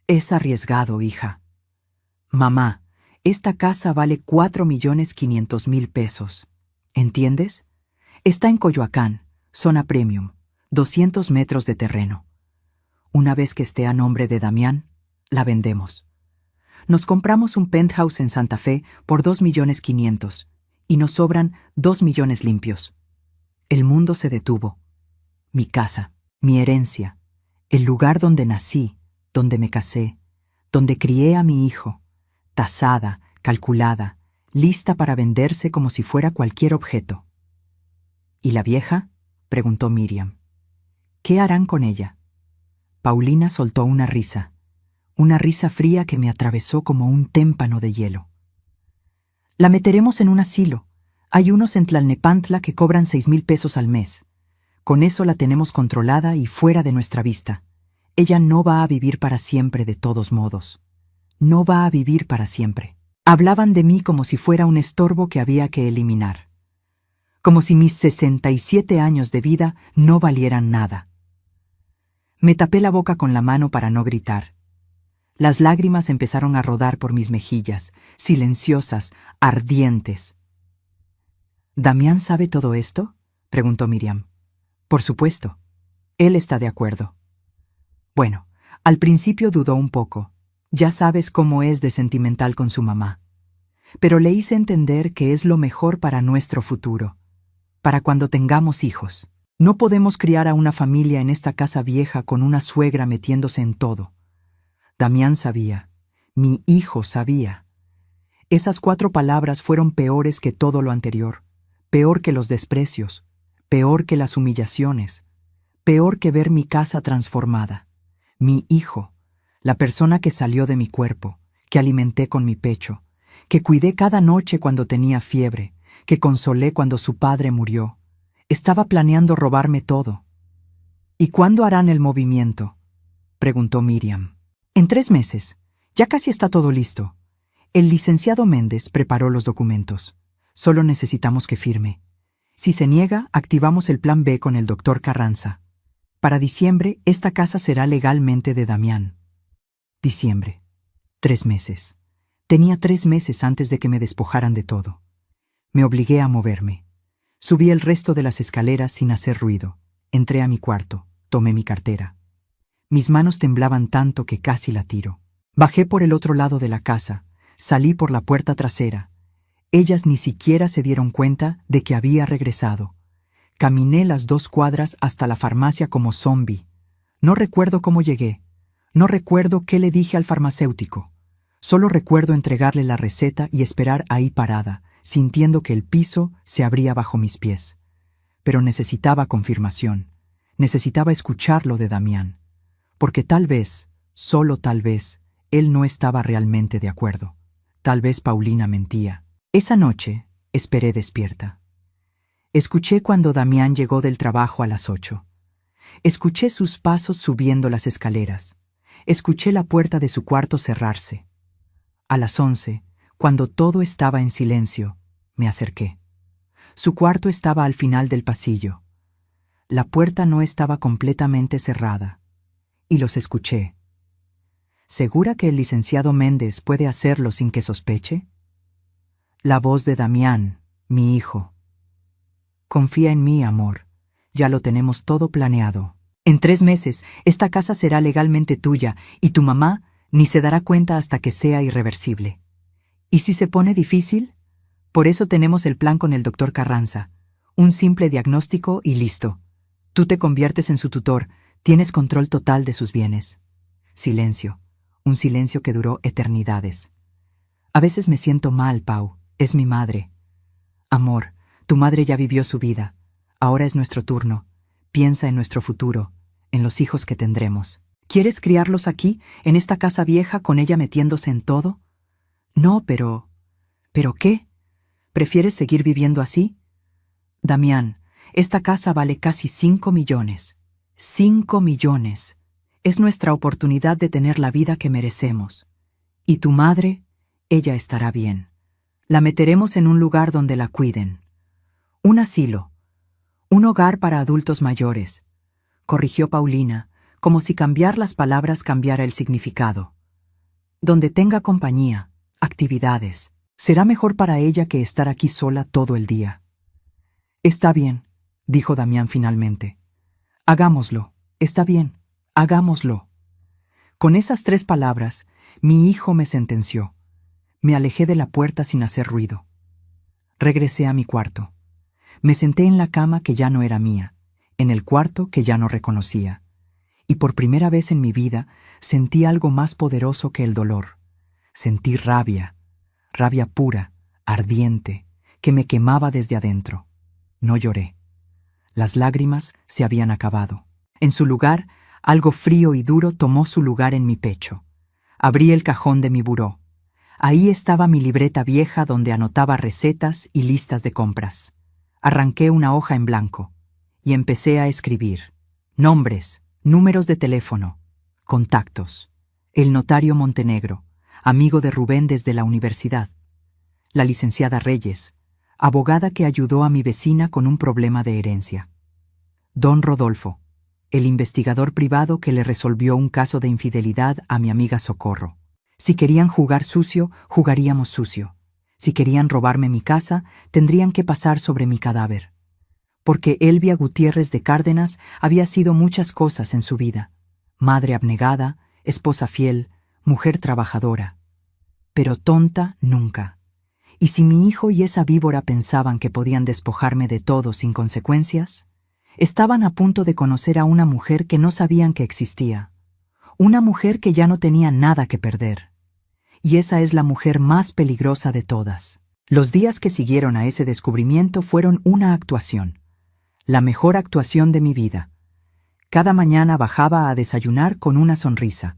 Es arriesgado, hija. Mamá, esta casa vale 4.500.000 pesos. ¿Entiendes? Está en Coyoacán, zona premium. 200 metros de terreno. Una vez que esté a nombre de Damián, la vendemos. Nos compramos un penthouse en Santa Fe por 2.500.000 y nos sobran 2 millones limpios. El mundo se detuvo. Mi casa, mi herencia, el lugar donde nací, donde me casé, donde crié a mi hijo, tasada, calculada, lista para venderse como si fuera cualquier objeto. ¿Y la vieja?, preguntó Miriam. ¿Qué harán con ella? Paulina soltó una risa una risa fría que me atravesó como un témpano de hielo. La meteremos en un asilo. Hay unos en Tlalnepantla que cobran 6,000 pesos al mes. Con eso la tenemos controlada y fuera de nuestra vista. Ella no va a vivir para siempre de todos modos. No va a vivir para siempre. Hablaban de mí como si fuera un estorbo que había que eliminar. Como si mis 67 años de vida no valieran nada. Me tapé la boca con la mano para no gritar. Las lágrimas empezaron a rodar por mis mejillas, silenciosas, ardientes. ¿Damián sabe todo esto?, preguntó Miriam. Por supuesto. Él está de acuerdo. Bueno, al principio dudó un poco. Ya sabes cómo es de sentimental con su mamá. Pero le hice entender que es lo mejor para nuestro futuro, para cuando tengamos hijos. No podemos criar a una familia en esta casa vieja con una suegra metiéndose en todo. Damián sabía. Mi hijo sabía. Esas 4 palabras fueron peores que todo lo anterior, peor que los desprecios, peor que las humillaciones, peor que ver mi casa transformada. Mi hijo, la persona que salió de mi cuerpo, que alimenté con mi pecho, que cuidé cada noche cuando tenía fiebre, que consolé cuando su padre murió, estaba planeando robarme todo. ¿Y cuándo harán el movimiento?, preguntó Miriam. En 3 meses. Ya casi está todo listo. El licenciado Méndez preparó los documentos. Solo necesitamos que firme. Si se niega, activamos el plan B con el doctor Carranza. Para diciembre, esta casa será legalmente de Damián. Diciembre. 3 meses. Tenía 3 meses antes de que me despojaran de todo. Me obligué a moverme. Subí el resto de las escaleras sin hacer ruido. Entré a mi cuarto. Tomé mi cartera. Mis manos temblaban tanto que casi la tiro. Bajé por el otro lado de la casa. Salí por la puerta trasera. Ellas ni siquiera se dieron cuenta de que había regresado. Caminé las 2 cuadras hasta la farmacia como zombi. No recuerdo cómo llegué. No recuerdo qué le dije al farmacéutico. Solo recuerdo entregarle la receta y esperar ahí parada, sintiendo que el piso se abría bajo mis pies. Pero necesitaba confirmación. Necesitaba escucharlo de Damián. Porque tal vez, solo tal vez, él no estaba realmente de acuerdo. Tal vez Paulina mentía. Esa noche, esperé despierta. Escuché cuando Damián llegó del trabajo a las 8. Escuché sus pasos subiendo las escaleras. Escuché la puerta de su cuarto cerrarse. A las 11, cuando todo estaba en silencio, me acerqué. Su cuarto estaba al final del pasillo. La puerta no estaba completamente cerrada. Y los escuché. ¿Segura que el licenciado Méndez puede hacerlo sin que sospeche? La voz de Damián, mi hijo. Confía en mí, amor. Ya lo tenemos todo planeado. En 3 meses, esta casa será legalmente tuya y tu mamá ni se dará cuenta hasta que sea irreversible. ¿Y si se pone difícil? Por eso tenemos el plan con el doctor Carranza. Un simple diagnóstico y listo. Tú te conviertes en su tutor. Tienes control total de sus bienes. Silencio. Un silencio que duró eternidades. A veces me siento mal, Pau. Es mi madre. Amor, tu madre ya vivió su vida. Ahora es nuestro turno. Piensa en nuestro futuro, en los hijos que tendremos. ¿Quieres criarlos aquí, en esta casa vieja, con ella metiéndose en todo? No, pero... ¿Pero qué? ¿Prefieres seguir viviendo así? Damián, esta casa vale casi 5 millones. 5 millones. Es nuestra oportunidad de tener la vida que merecemos. Y tu madre, ella estará bien. La meteremos en un lugar donde la cuiden. Un asilo. Un hogar para adultos mayores. Corrigió Paulina, como si cambiar las palabras cambiara el significado. Donde tenga compañía, actividades. Será mejor para ella que estar aquí sola todo el día. Está bien, dijo Damián finalmente. Hagámoslo. Está bien, hagámoslo. Con esas 3 palabras, mi hijo me sentenció. Me alejé de la puerta sin hacer ruido. Regresé a mi cuarto. Me senté en la cama que ya no era mía, en el cuarto que ya no reconocía. Y por primera vez en mi vida sentí algo más poderoso que el dolor. Sentí rabia, rabia pura, ardiente, que me quemaba desde adentro. No lloré. Las lágrimas se habían acabado. En su lugar, algo frío y duro tomó su lugar en mi pecho. Abrí el cajón de mi buró. Ahí estaba mi libreta vieja donde anotaba recetas y listas de compras. Arranqué una hoja en blanco y empecé a escribir. Nombres, números de teléfono, contactos. El notario Montenegro, amigo de Rubén desde la universidad. La licenciada Reyes, abogada que ayudó a mi vecina con un problema de herencia. Don Rodolfo, el investigador privado que le resolvió un caso de infidelidad a mi amiga Socorro. Si querían jugar sucio, jugaríamos sucio. Si querían robarme mi casa, tendrían que pasar sobre mi cadáver. Porque Elvia Gutiérrez de Cárdenas había sido muchas cosas en su vida. Madre abnegada, esposa fiel, mujer trabajadora. Pero tonta nunca. Y si mi hijo y esa víbora pensaban que podían despojarme de todo sin consecuencias, estaban a punto de conocer a una mujer que no sabían que existía. Una mujer que ya no tenía nada que perder. Y esa es la mujer más peligrosa de todas. Los días que siguieron a ese descubrimiento fueron una actuación. La mejor actuación de mi vida. Cada mañana bajaba a desayunar con una sonrisa.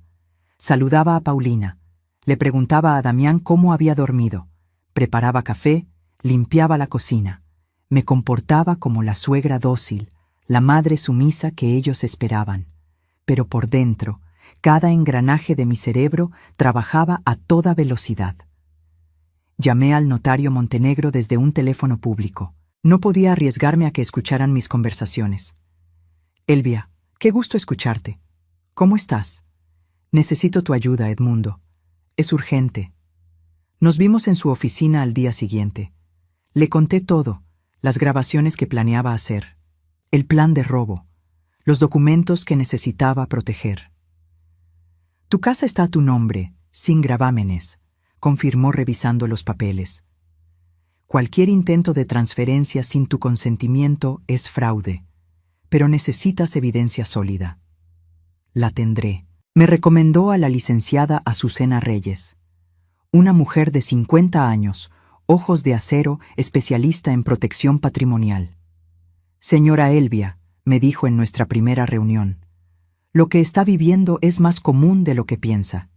Saludaba a Paulina. Le preguntaba a Damián cómo había dormido. Preparaba café, limpiaba la cocina. Me comportaba como la suegra dócil, la madre sumisa que ellos esperaban. Pero por dentro, cada engranaje de mi cerebro trabajaba a toda velocidad. Llamé al notario Montenegro desde un teléfono público. No podía arriesgarme a que escucharan mis conversaciones. Elvia, qué gusto escucharte. ¿Cómo estás? Necesito tu ayuda, Edmundo. Es urgente. Nos vimos en su oficina al día siguiente. Le conté todo, las grabaciones que planeaba hacer, el plan de robo, los documentos que necesitaba proteger. Tu casa está a tu nombre, sin gravámenes, confirmó revisando los papeles. Cualquier intento de transferencia sin tu consentimiento es fraude, pero necesitas evidencia sólida. La tendré. Me recomendó a la licenciada Azucena Reyes, una mujer de 50 años, ojos de acero, especialista en protección patrimonial. Señora Elvia, me dijo en nuestra primera reunión, lo que está viviendo es más común de lo que piensa.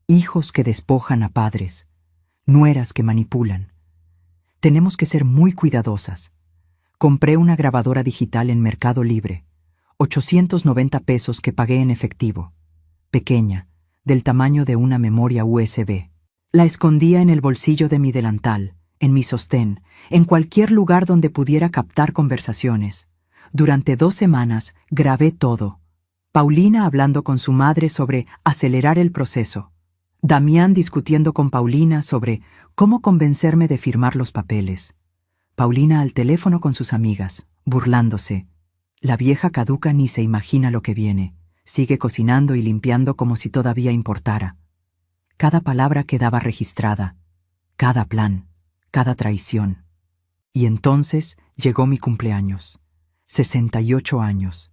Hijos que despojan a padres, nueras que manipulan. Tenemos que ser muy cuidadosas. Compré una grabadora digital en Mercado Libre, 890 pesos que pagué en efectivo, pequeña, del tamaño de una memoria USB. La escondía en el bolsillo de mi delantal, en mi sostén, en cualquier lugar donde pudiera captar conversaciones. Durante 2 semanas grabé todo. Paulina hablando con su madre sobre acelerar el proceso. Damián discutiendo con Paulina sobre cómo convencerme de firmar los papeles. Paulina al teléfono con sus amigas, burlándose. La vieja caduca ni se imagina lo que viene. Sigue cocinando y limpiando como si todavía importara. Cada palabra quedaba registrada. Cada plan, cada traición. Y entonces llegó mi cumpleaños. 68 años.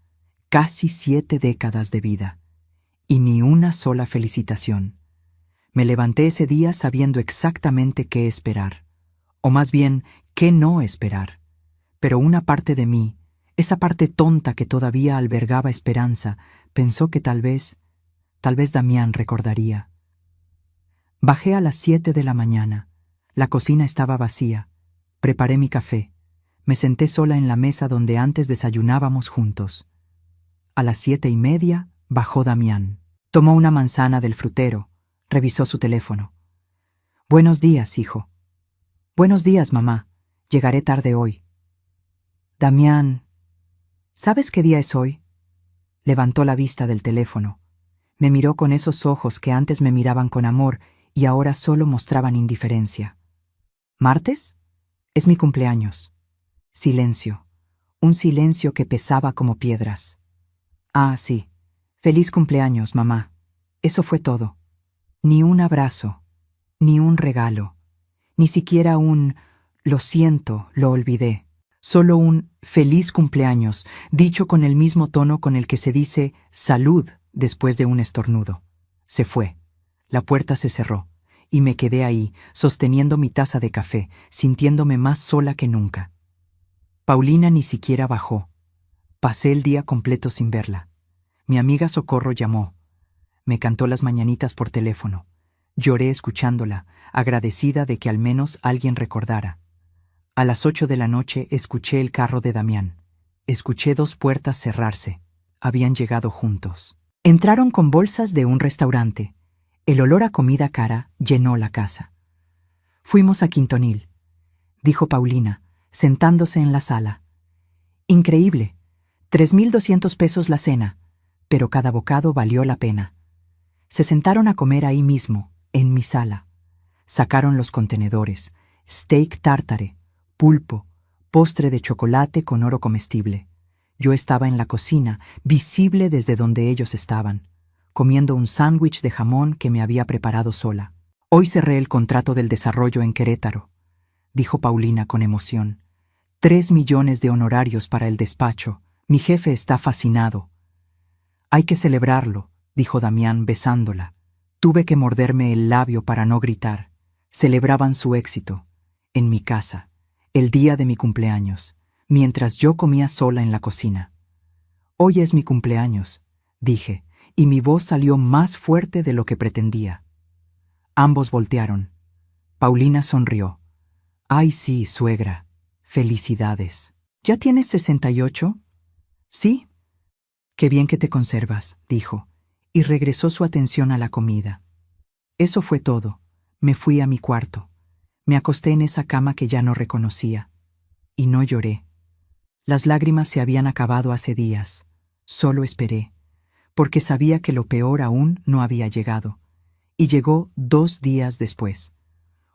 Casi 7 décadas de vida. Y ni una sola felicitación. Me levanté ese día sabiendo exactamente qué esperar. O más bien, qué no esperar. Pero una parte de mí, esa parte tonta que todavía albergaba esperanza, pensó que tal vez Damián recordaría. Bajé a las 7 de la mañana. La cocina estaba vacía. Preparé mi café. Me senté sola en la mesa donde antes desayunábamos juntos. A las 7:30 bajó Damián. Tomó una manzana del frutero. Revisó su teléfono. Buenos días, hijo. Buenos días, mamá. Llegaré tarde hoy. Damián, ¿sabes qué día es hoy? Levantó la vista del teléfono. Me miró con esos ojos que antes me miraban con amor y ahora solo mostraban indiferencia. ¿Martes? Es mi cumpleaños. Silencio. Un silencio que pesaba como piedras. Ah, sí. Feliz cumpleaños, mamá. Eso fue todo. Ni un abrazo, ni un regalo, ni siquiera un «lo siento, lo olvidé». Solo un «feliz cumpleaños», dicho con el mismo tono con el que se dice «salud» después de un estornudo. Se fue. La puerta se cerró, y me quedé ahí, sosteniendo mi taza de café, sintiéndome más sola que nunca. Paulina ni siquiera bajó. Pasé el día completo sin verla. Mi amiga Socorro llamó. me cantó las mañanitas por teléfono. Lloré escuchándola, agradecida de que al menos alguien recordara. A las 8 de la noche escuché el carro de Damián. Escuché 2 puertas cerrarse. Habían llegado juntos. Entraron con bolsas de un restaurante. El olor a comida cara llenó la casa. Fuimos a Quintonil, dijo Paulina, sentándose en la sala. Increíble. 3.200 pesos la cena, pero cada bocado valió la pena. Se sentaron a comer ahí mismo, en mi sala. Sacaron los contenedores, steak tártare, pulpo, postre de chocolate con oro comestible. Yo estaba en la cocina, visible desde donde ellos estaban, comiendo un sándwich de jamón que me había preparado sola. Hoy cerré el contrato del desarrollo en Querétaro, dijo Paulina con emoción. 3 millones de honorarios para el despacho. Mi jefe está fascinado. Hay que celebrarlo, dijo Damián besándola. Tuve que morderme el labio para no gritar. Celebraban su éxito, en mi casa, el día de mi cumpleaños, mientras yo comía sola en la cocina. Hoy es mi cumpleaños, dije, y mi voz salió más fuerte de lo que pretendía. Ambos voltearon. Paulina sonrió. Ay, sí, suegra. Felicidades. ¿Ya tienes 68? Sí. Qué bien que te conservas, dijo, y regresó su atención a la comida. Eso fue todo. Me fui a mi cuarto. Me acosté en esa cama que ya no reconocía. Y no lloré. Las lágrimas se habían acabado hace días. Solo esperé, porque sabía que lo peor aún no había llegado. Y llegó 2 días después.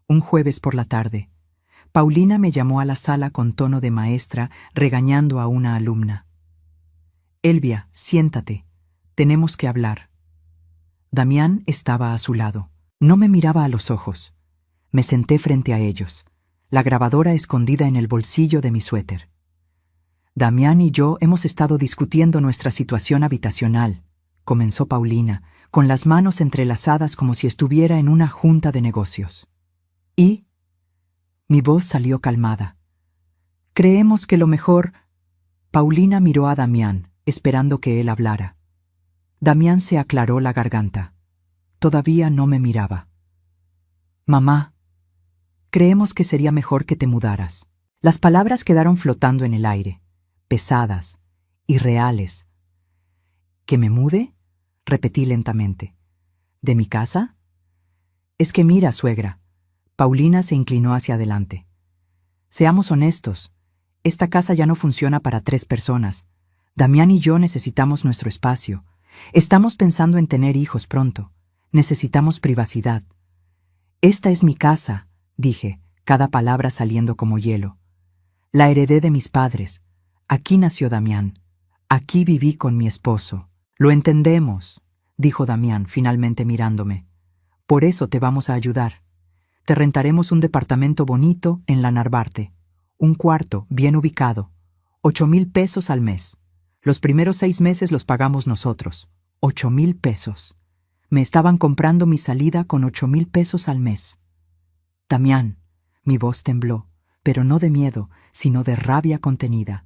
Un jueves por la tarde. Paulina me llamó a la sala con tono de maestra, regañando a una alumna. Elvia, siéntate. Tenemos que hablar. Damián estaba a su lado. No me miraba a los ojos. Me senté frente a ellos, la grabadora escondida en el bolsillo de mi suéter. Damián y yo hemos estado discutiendo nuestra situación habitacional, comenzó Paulina, con las manos entrelazadas como si estuviera en una junta de negocios. ¿Y? Mi voz salió calmada. Creemos que lo mejor... Paulina miró a Damián, esperando que él hablara. Damián se aclaró la garganta. Todavía no me miraba. Mamá, creemos que sería mejor que te mudaras. Las palabras quedaron flotando en el aire, pesadas, irreales. ¿Que me mude? Repetí lentamente. ¿De mi casa? Es que mira, suegra. Paulina se inclinó hacia adelante. Seamos honestos. Esta casa ya no funciona para 3 personas. Damián y yo necesitamos nuestro espacio. Estamos pensando en tener hijos pronto. Necesitamos privacidad. Esta es mi casa, dije, cada palabra saliendo como hielo. La heredé de mis padres. Aquí nació Damián. Aquí viví con mi esposo. Lo entendemos, dijo Damián, finalmente mirándome. Por eso te vamos a ayudar. Te rentaremos un departamento bonito en la Narvarte. Un cuarto bien ubicado. 8,000 pesos al mes. Los primeros 6 meses los pagamos nosotros. 8,000 pesos. Me estaban comprando mi salida con 8,000 pesos al mes. Damián, mi voz tembló, pero no de miedo, sino de rabia contenida.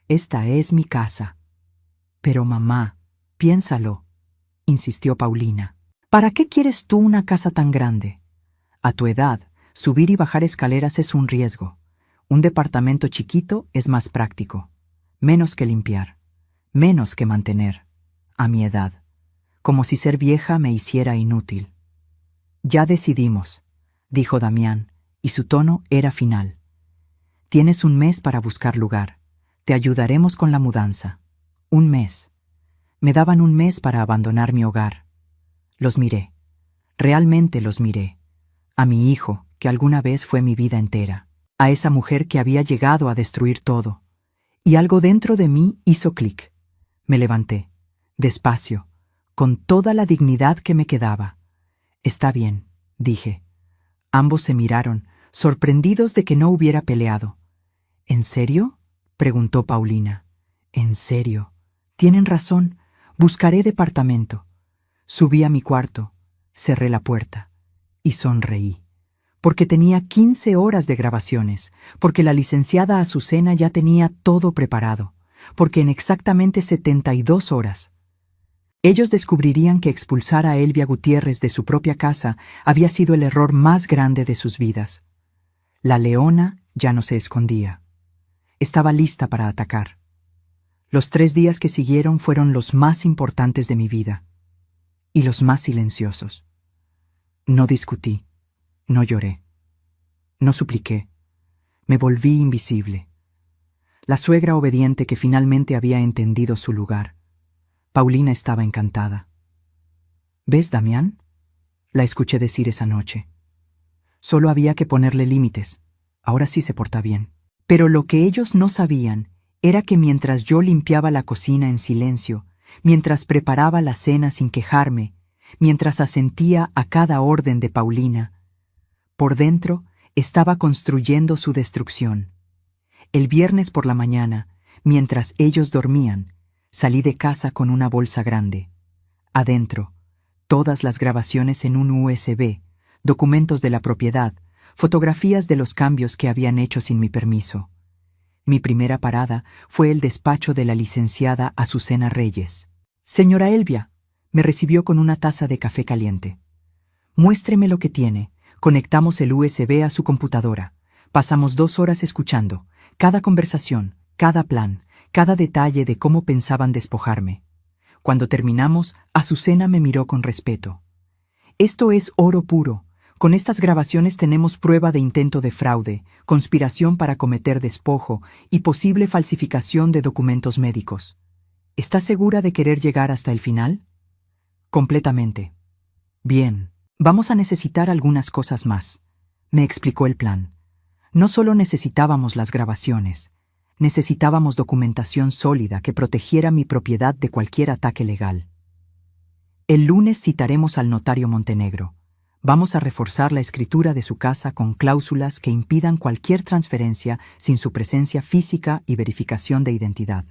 Esta es mi casa. Pero mamá, piénsalo, insistió Paulina. ¿Para qué quieres tú una casa tan grande? A tu edad, subir y bajar escaleras es un riesgo. Un departamento chiquito es más práctico. Menos que limpiar. Menos que mantener. A mi edad. Como si ser vieja me hiciera inútil. Ya decidimos, dijo Damián, y su tono era final. Tienes 1 mes para buscar lugar. Te ayudaremos con la mudanza. 1 mes. Me daban 1 mes para abandonar mi hogar. Los miré. Realmente los miré. A mi hijo, que alguna vez fue mi vida entera. A esa mujer que había llegado a destruir todo. Y algo dentro de mí hizo clic. Me levanté, despacio, con toda la dignidad que me quedaba. Está bien, dije. Ambos se miraron, sorprendidos de que no hubiera peleado. ¿En serio?, preguntó Paulina. En serio. Tienen razón. Buscaré departamento. Subí a mi cuarto, cerré la puerta y sonreí. Porque tenía 15 horas de grabaciones, porque la licenciada Azucena ya tenía todo preparado, porque en exactamente 72 horas. Ellos descubrirían que expulsar a Elvia Gutiérrez de su propia casa había sido el error más grande de sus vidas. La leona ya no se escondía. Estaba lista para atacar. Los 3 días que siguieron fueron los más importantes de mi vida y los más silenciosos. No discutí, no lloré, no supliqué. Me volví invisible. La suegra obediente que finalmente había entendido su lugar. Paulina estaba encantada. ¿Ves, Damián?, la escuché decir esa noche. Solo había que ponerle límites. Ahora sí se porta bien. Pero lo que ellos no sabían era que mientras yo limpiaba la cocina en silencio, mientras preparaba la cena sin quejarme, mientras asentía a cada orden de Paulina, por dentro estaba construyendo su destrucción. El viernes por la mañana, mientras ellos dormían, salí de casa con una bolsa grande. Adentro, todas las grabaciones en un USB, documentos de la propiedad, fotografías de los cambios que habían hecho sin mi permiso. Mi primera parada fue el despacho de la licenciada Azucena Reyes. «Señora Elvia», me recibió con una taza de café caliente. «Muéstreme lo que tiene». Conectamos el USB a su computadora. Pasamos 2 horas escuchando, cada conversación, cada plan, cada detalle de cómo pensaban despojarme. Cuando terminamos, Azucena me miró con respeto. «Esto es oro puro. Con estas grabaciones tenemos prueba de intento de fraude, conspiración para cometer despojo y posible falsificación de documentos médicos. ¿Está segura de querer llegar hasta el final?» «Completamente». «Bien, vamos a necesitar algunas cosas más», me explicó el plan. No solo necesitábamos las grabaciones, necesitábamos documentación sólida que protegiera mi propiedad de cualquier ataque legal. «El lunes citaremos al notario Montenegro. Vamos a reforzar la escritura de su casa con cláusulas que impidan cualquier transferencia sin su presencia física y verificación de identidad.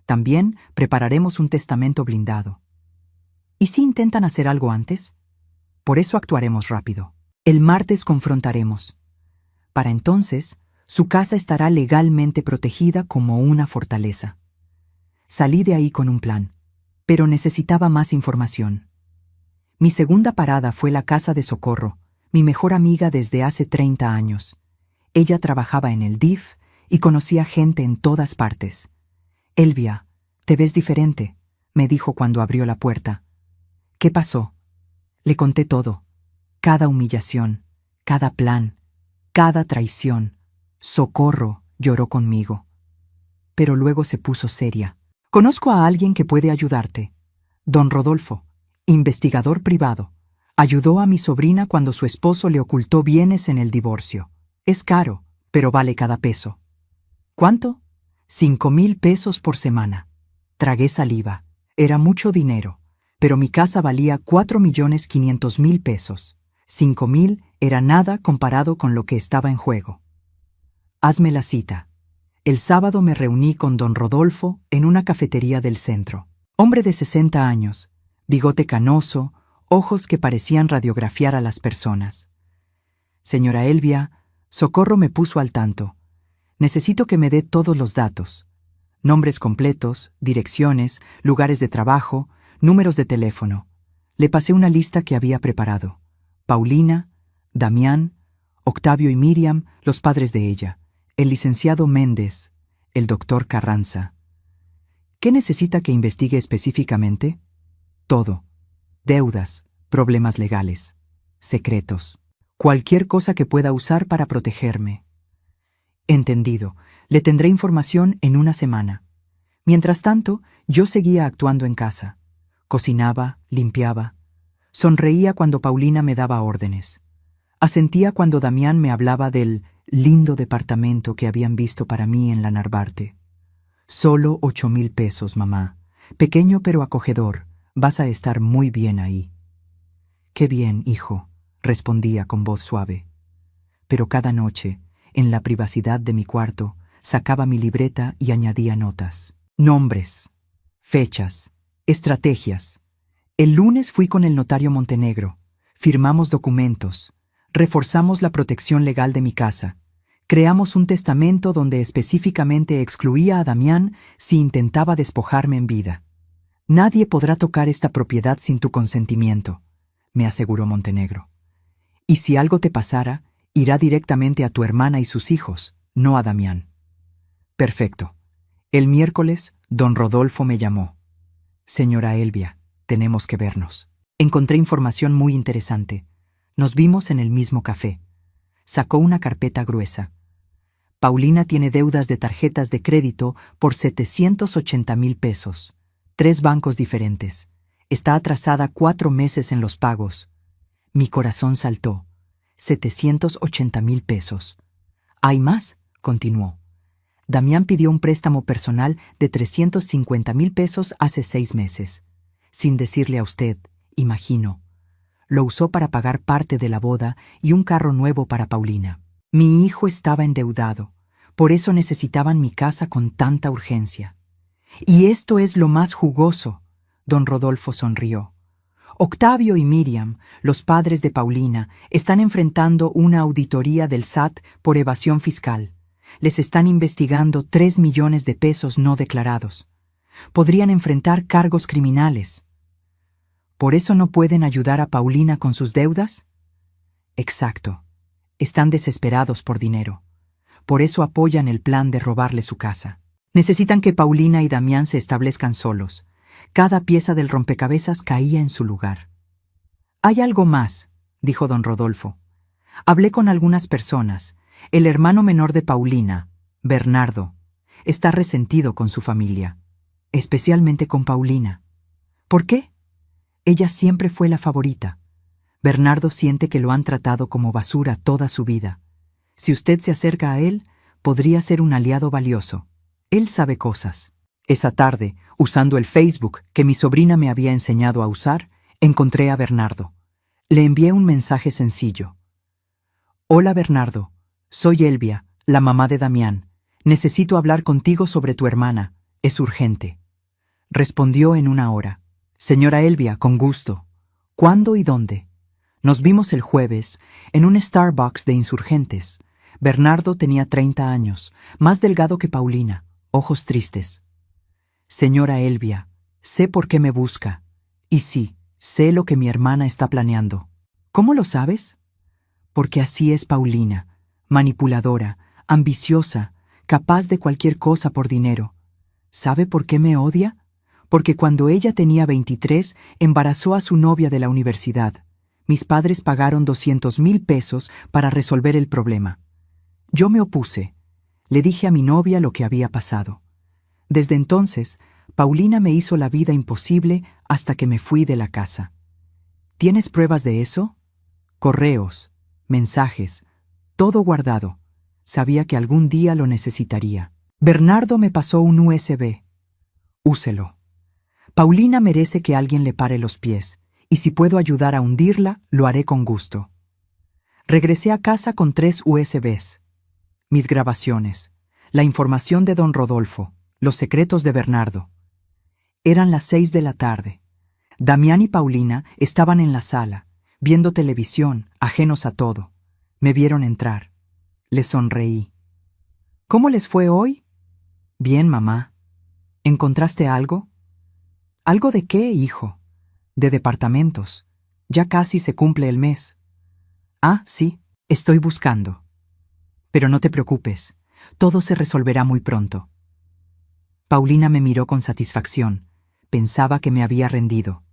También prepararemos un testamento blindado. ¿Y si intentan hacer algo antes? Por eso actuaremos rápido. El martes confrontaremos. Para entonces, su casa estará legalmente protegida como una fortaleza». Salí de ahí con un plan, pero necesitaba más información. Mi segunda parada fue la casa de Socorro, mi mejor amiga desde hace 30 años. Ella trabajaba en el DIF y conocía gente en todas partes. «Elvia, te ves diferente», me dijo cuando abrió la puerta. «¿Qué pasó?» Le conté todo. Cada humillación, cada plan, cada traición. Socorro lloró conmigo. Pero luego se puso seria. «Conozco a alguien que puede ayudarte. Don Rodolfo, investigador privado. Ayudó a mi sobrina cuando su esposo le ocultó bienes en el divorcio. Es caro, pero vale cada peso». «¿Cuánto?» «5,000 pesos por semana». Tragué saliva. Era mucho dinero, pero mi casa valía 4,500,000 pesos. 5,000 era nada comparado con lo que estaba en juego. «Hazme la cita». El sábado me reuní con don Rodolfo en una cafetería del centro. Hombre de 60 años, bigote canoso, ojos que parecían radiografiar a las personas. «Señora Elvia», Socorro me puso al tanto. «Necesito que me dé todos los datos. Nombres completos, direcciones, lugares de trabajo, números de teléfono». Le pasé una lista que había preparado. Paulina, Damián, Octavio y Miriam, los padres de ella, el licenciado Méndez, el doctor Carranza. «¿Qué necesita que investigue específicamente?» «Todo. Deudas, problemas legales, secretos, cualquier cosa que pueda usar para protegerme». «Entendido. Le tendré información en una semana». Mientras tanto, yo seguía actuando en casa. Cocinaba, limpiaba. Sonreía cuando Paulina me daba órdenes. Asentía cuando Damián me hablaba del lindo departamento que habían visto para mí en la Narvarte. «Solo 8,000 pesos, mamá. Pequeño pero acogedor. Vas a estar muy bien ahí». «Qué bien, hijo», respondía con voz suave. Pero cada noche, en la privacidad de mi cuarto, sacaba mi libreta y añadía notas. Nombres, fechas, estrategias. El lunes fui con el notario Montenegro. Firmamos documentos. Reforzamos la protección legal de mi casa. Creamos un testamento donde específicamente excluía a Damián si intentaba despojarme en vida. Nadie podrá tocar esta propiedad sin tu consentimiento, me aseguró Montenegro. Y si algo te pasara, irá directamente a tu hermana y sus hijos, no a Damián. Perfecto. El miércoles, don Rodolfo me llamó. Señora Elvia, tenemos que vernos. Encontré información muy interesante. Nos vimos en el mismo café. Sacó una carpeta gruesa. Paulina tiene deudas de tarjetas de crédito por 780,000 pesos. 3 bancos diferentes. Está atrasada 4 meses en los pagos. Mi corazón saltó. 780,000 pesos. ¿Hay más?, continuó. Damián pidió un préstamo personal de 350,000 pesos hace 6 meses. Sin decirle a usted, imagino. Lo usó para pagar parte de la boda y un carro nuevo para Paulina. Mi hijo estaba endeudado. Por eso necesitaban mi casa con tanta urgencia. Y esto es lo más jugoso. Don Rodolfo sonrió. Octavio y Miriam, los padres de Paulina, están enfrentando una auditoría del SAT por evasión fiscal. Les están investigando 3 millones de pesos no declarados. Podrían enfrentar cargos criminales. ¿Por eso no pueden ayudar a Paulina con sus deudas? Exacto. Están desesperados por dinero. Por eso apoyan el plan de robarle su casa. Necesitan que Paulina y Damián se establezcan solos. Cada pieza del rompecabezas caía en su lugar. «Hay algo más», dijo don Rodolfo. «Hablé con algunas personas. El hermano menor de Paulina, Bernardo, está resentido con su familia, especialmente con Paulina. ¿Por qué? Ella siempre fue la favorita. Bernardo siente que lo han tratado como basura toda su vida. Si usted se acerca a él, podría ser un aliado valioso. Él sabe cosas». Esa tarde, usando el Facebook que mi sobrina me había enseñado a usar, encontré a Bernardo. Le envié un mensaje sencillo. «Hola Bernardo, soy Elvia, la mamá de Damián. Necesito hablar contigo sobre tu hermana. Es urgente». Respondió en 1 hora. «Señora Elvia, con gusto. ¿Cuándo y dónde?» Nos vimos el jueves en un Starbucks de Insurgentes. Bernardo tenía 30 años, más delgado que Paulina, ojos tristes. «Señora Elvia, sé por qué me busca. Y sí, sé lo que mi hermana está planeando». «¿Cómo lo sabes?» «Porque así es Paulina, manipuladora, ambiciosa, capaz de cualquier cosa por dinero. ¿Sabe por qué me odia? Porque cuando ella tenía 23, embarazó a su novia de la universidad. Mis padres pagaron 200,000 pesos para resolver el problema. Yo me opuse. Le dije a mi novia lo que había pasado. Desde entonces, Paulina me hizo la vida imposible hasta que me fui de la casa. ¿Tienes pruebas de eso? Correos, mensajes, todo guardado. Sabía que algún día lo necesitaría. Bernardo me pasó un USB. Úselo. Paulina merece que alguien le pare los pies, y si puedo ayudar a hundirla, lo haré con gusto. Regresé a casa con 3 USBs. Mis grabaciones, la información de don Rodolfo, los secretos de Bernardo. Eran las 6 de la tarde. Damián y Paulina estaban en la sala, viendo televisión, ajenos a todo. Me vieron entrar. Les sonreí. «¿Cómo les fue hoy?» «Bien, mamá». «¿Encontraste algo?» «¿Algo de qué, hijo?» «De departamentos. Ya casi se cumple el mes». «Ah, sí, estoy buscando». «Pero no te preocupes, todo se resolverá muy pronto». Paulina me miró con satisfacción. Pensaba que me había rendido.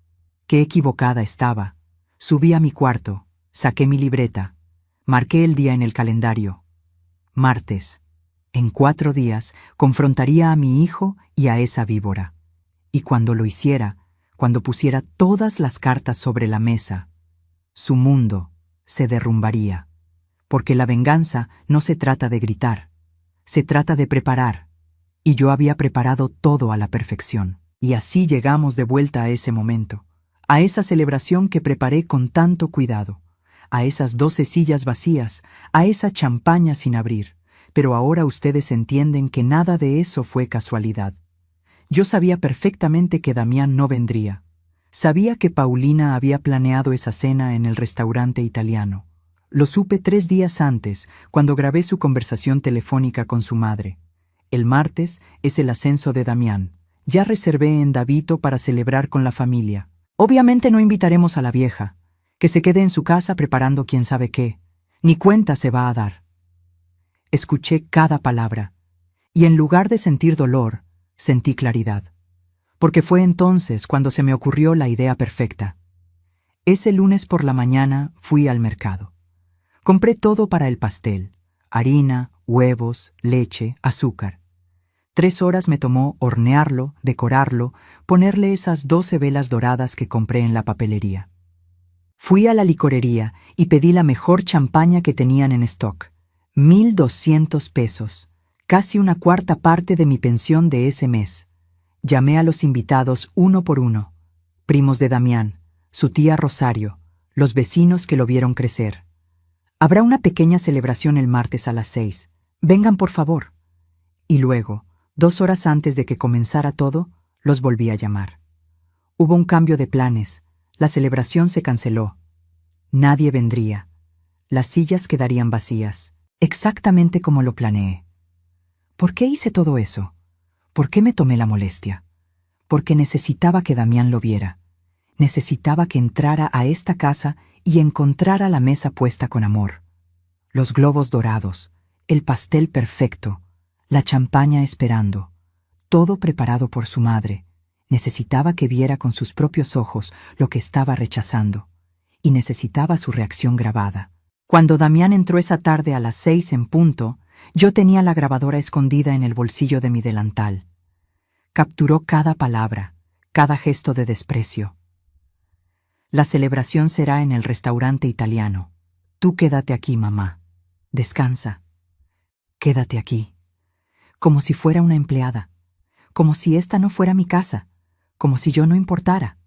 Qué equivocada estaba. Subí a mi cuarto, saqué mi libreta, marqué el día en el calendario. Martes. En 4 días confrontaría a mi hijo y a esa víbora. Y cuando lo hiciera, cuando pusiera todas las cartas sobre la mesa, su mundo se derrumbaría. Porque la venganza no se trata de gritar, se trata de preparar. Y yo había preparado todo a la perfección. Y así llegamos de vuelta a ese momento, a esa celebración que preparé con tanto cuidado, a esas 12 sillas vacías, a esa champaña sin abrir. Pero ahora ustedes entienden que nada de eso fue casualidad. Yo sabía perfectamente que Damián no vendría. Sabía que Paulina había planeado esa cena en el restaurante italiano. Lo supe 3 días antes, cuando grabé su conversación telefónica con su madre. El martes es el ascenso de Damián. Ya reservé en Davito para celebrar con la familia. Obviamente no invitaremos a la vieja, que se quede en su casa preparando quién sabe qué. Ni cuenta se va a dar. Escuché cada palabra, y en lugar de sentir dolor, sentí claridad. Porque fue entonces cuando se me ocurrió la idea perfecta. Ese lunes por la mañana fui al mercado. Compré todo para el pastel: harina, huevos, leche, azúcar. 3 horas me tomó hornearlo, decorarlo, ponerle esas 12 velas doradas que compré en la papelería. Fui a la licorería y pedí la mejor champaña que tenían en stock. 1,200 pesos, casi una cuarta parte de mi pensión de ese mes. Llamé a los invitados uno por uno: primos de Damián, su tía Rosario, los vecinos que lo vieron crecer. Habrá una pequeña celebración el martes a las 6. Vengan, por favor. Y luego, 2 horas antes de que comenzara todo, los volví a llamar. Hubo un cambio de planes. La celebración se canceló. Nadie vendría. Las sillas quedarían vacías, exactamente como lo planeé. ¿Por qué hice todo eso? ¿Por qué me tomé la molestia? Porque necesitaba que Damián lo viera. Necesitaba que entrara a esta casa y encontrara la mesa puesta con amor. Los globos dorados, el pastel perfecto, la champaña esperando, todo preparado por su madre. Necesitaba que viera con sus propios ojos lo que estaba rechazando, y necesitaba su reacción grabada. Cuando Damián entró esa tarde a las 6 en punto, yo tenía la grabadora escondida en el bolsillo de mi delantal. Capturó cada palabra, cada gesto de desprecio. La celebración será en el restaurante italiano. Tú quédate aquí, mamá. Descansa. Quédate aquí. Como si fuera una empleada. Como si esta no fuera mi casa. Como si yo no importara.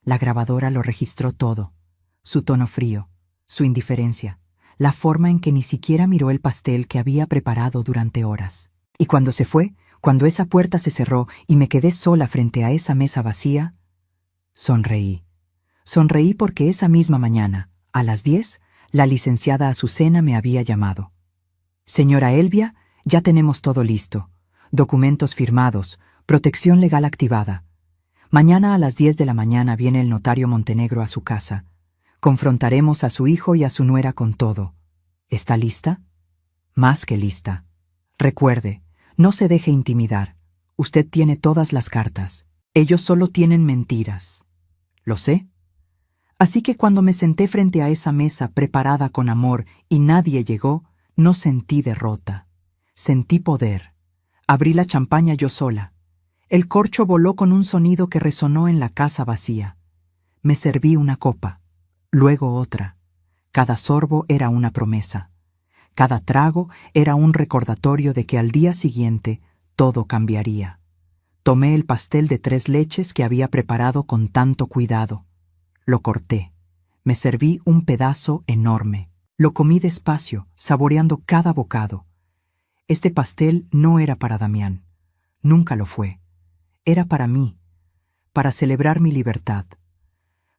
La grabadora lo registró todo. Su tono frío, su indiferencia, la forma en que ni siquiera miró el pastel que había preparado durante horas. Y cuando se fue, cuando esa puerta se cerró y me quedé sola frente a esa mesa vacía, sonreí. Sonreí porque esa misma mañana, a las 10, la licenciada Azucena me había llamado. Señora Elvia, ya tenemos todo listo. Documentos firmados, protección legal activada. Mañana a las 10 de la mañana viene el notario Montenegro a su casa. Confrontaremos a su hijo y a su nuera con todo. ¿Está lista? Más que lista. Recuerde, no se deje intimidar. Usted tiene todas las cartas. Ellos solo tienen mentiras. ¿Lo sé? Así que cuando me senté frente a esa mesa preparada con amor y nadie llegó, no sentí derrota. Sentí poder. Abrí la champaña yo sola. El corcho voló con un sonido que resonó en la casa vacía. Me serví una copa, luego otra. Cada sorbo era una promesa. Cada trago era un recordatorio de que al día siguiente todo cambiaría. Tomé el pastel de 3 leches que había preparado con tanto cuidado. Lo corté. Me serví un pedazo enorme. Lo comí despacio, saboreando cada bocado. Este pastel no era para Damián. Nunca lo fue. Era para mí, para celebrar mi libertad,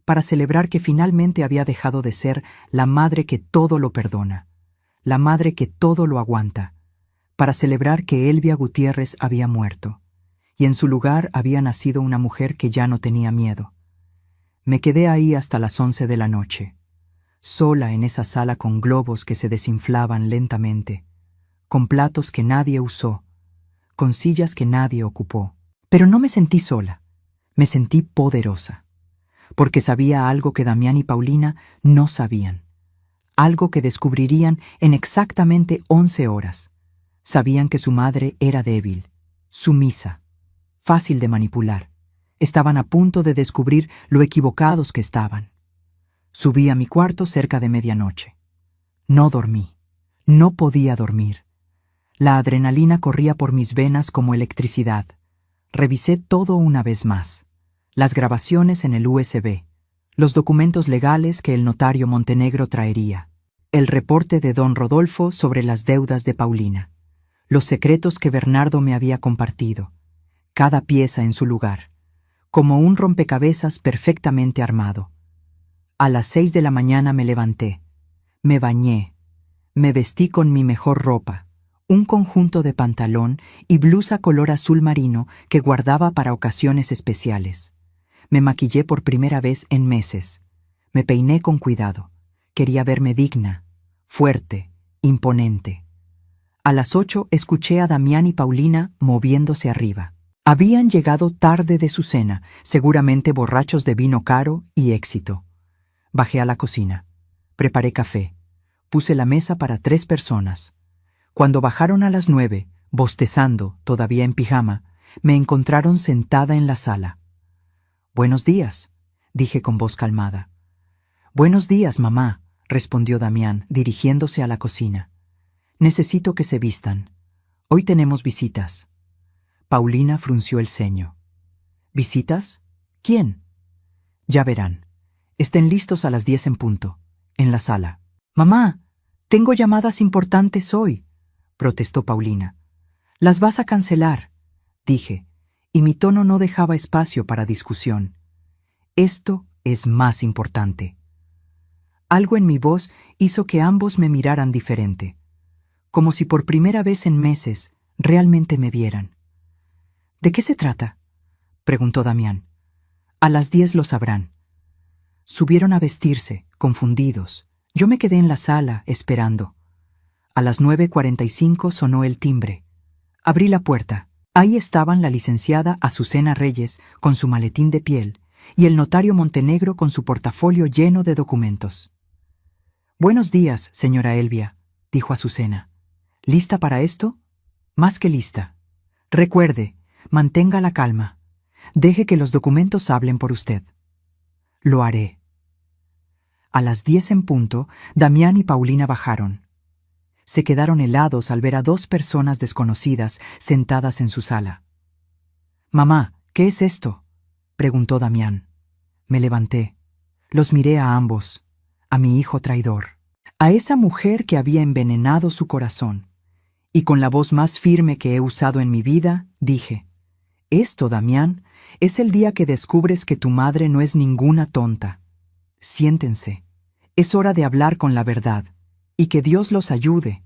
para celebrar que finalmente había dejado de ser la madre que todo lo perdona, la madre que todo lo aguanta, para celebrar que Elvia Gutiérrez había muerto, y en su lugar había nacido una mujer que ya no tenía miedo. Me quedé ahí hasta las 11 de la noche, sola en esa sala con globos que se desinflaban lentamente, con platos que nadie usó, con sillas que nadie ocupó. Pero no me sentí sola, me sentí poderosa, porque sabía algo que Damián y Paulina no sabían, algo que descubrirían en exactamente 11 horas. Sabían que su madre era débil, sumisa, fácil de manipular. Estaban a punto de descubrir lo equivocados que estaban. Subí a mi cuarto cerca de medianoche. No dormí, no podía dormir. La adrenalina corría por mis venas como electricidad. Revisé todo una vez más. Las grabaciones en el USB, los documentos legales que el notario Montenegro traería, el reporte de don Rodolfo sobre las deudas de Paulina, los secretos que Bernardo me había compartido, cada pieza en su lugar, como un rompecabezas perfectamente armado. A las 6 de la mañana me levanté, me bañé, me vestí con mi mejor ropa, un conjunto de pantalón y blusa color azul marino que guardaba para ocasiones especiales. Me maquillé por primera vez en meses. Me peiné con cuidado. Quería verme digna, fuerte, imponente. A las 8 escuché a Damián y Paulina moviéndose arriba. Habían llegado tarde de su cena, seguramente borrachos de vino caro y éxito. Bajé a la cocina. Preparé café. Puse la mesa para 3 personas. Cuando bajaron a las 9, bostezando, todavía en pijama, me encontraron sentada en la sala. «Buenos días», dije con voz calmada. «Buenos días, mamá», respondió Damián, dirigiéndose a la cocina. «Necesito que se vistan. Hoy tenemos visitas». Paulina frunció el ceño. «¿Visitas? ¿Quién?» «Ya verán. Estén listos a las 10 en punto, en la sala». «Mamá, tengo llamadas importantes hoy», protestó Paulina. «Las vas a cancelar», dije, y mi tono no dejaba espacio para discusión. «Esto es más importante». Algo en mi voz hizo que ambos me miraran diferente, como si por primera vez en meses realmente me vieran. «¿De qué se trata?», preguntó Damián. «A las 10 lo sabrán». Subieron a vestirse, confundidos. Yo me quedé en la sala, esperando. A las 9:45 sonó el timbre. Abrí la puerta. Ahí estaban la licenciada Azucena Reyes con su maletín de piel y el notario Montenegro con su portafolio lleno de documentos. «Buenos días, señora Elvia», dijo Azucena. «¿Lista para esto?». «Más que lista. Recuerde, mantenga la calma. Deje que los documentos hablen por usted». «Lo haré». A las 10 en punto, Damián y Paulina bajaron. Se quedaron helados al ver a 2 personas desconocidas sentadas en su sala. «Mamá, ¿qué es esto?», preguntó Damián. Me levanté. Los miré a ambos, a mi hijo traidor, a esa mujer que había envenenado su corazón, y con la voz más firme que he usado en mi vida, dije: «Esto, Damián, es el día que descubres que tu madre no es ninguna tonta. Siéntense. Es hora de hablar con la verdad, y que Dios los ayude,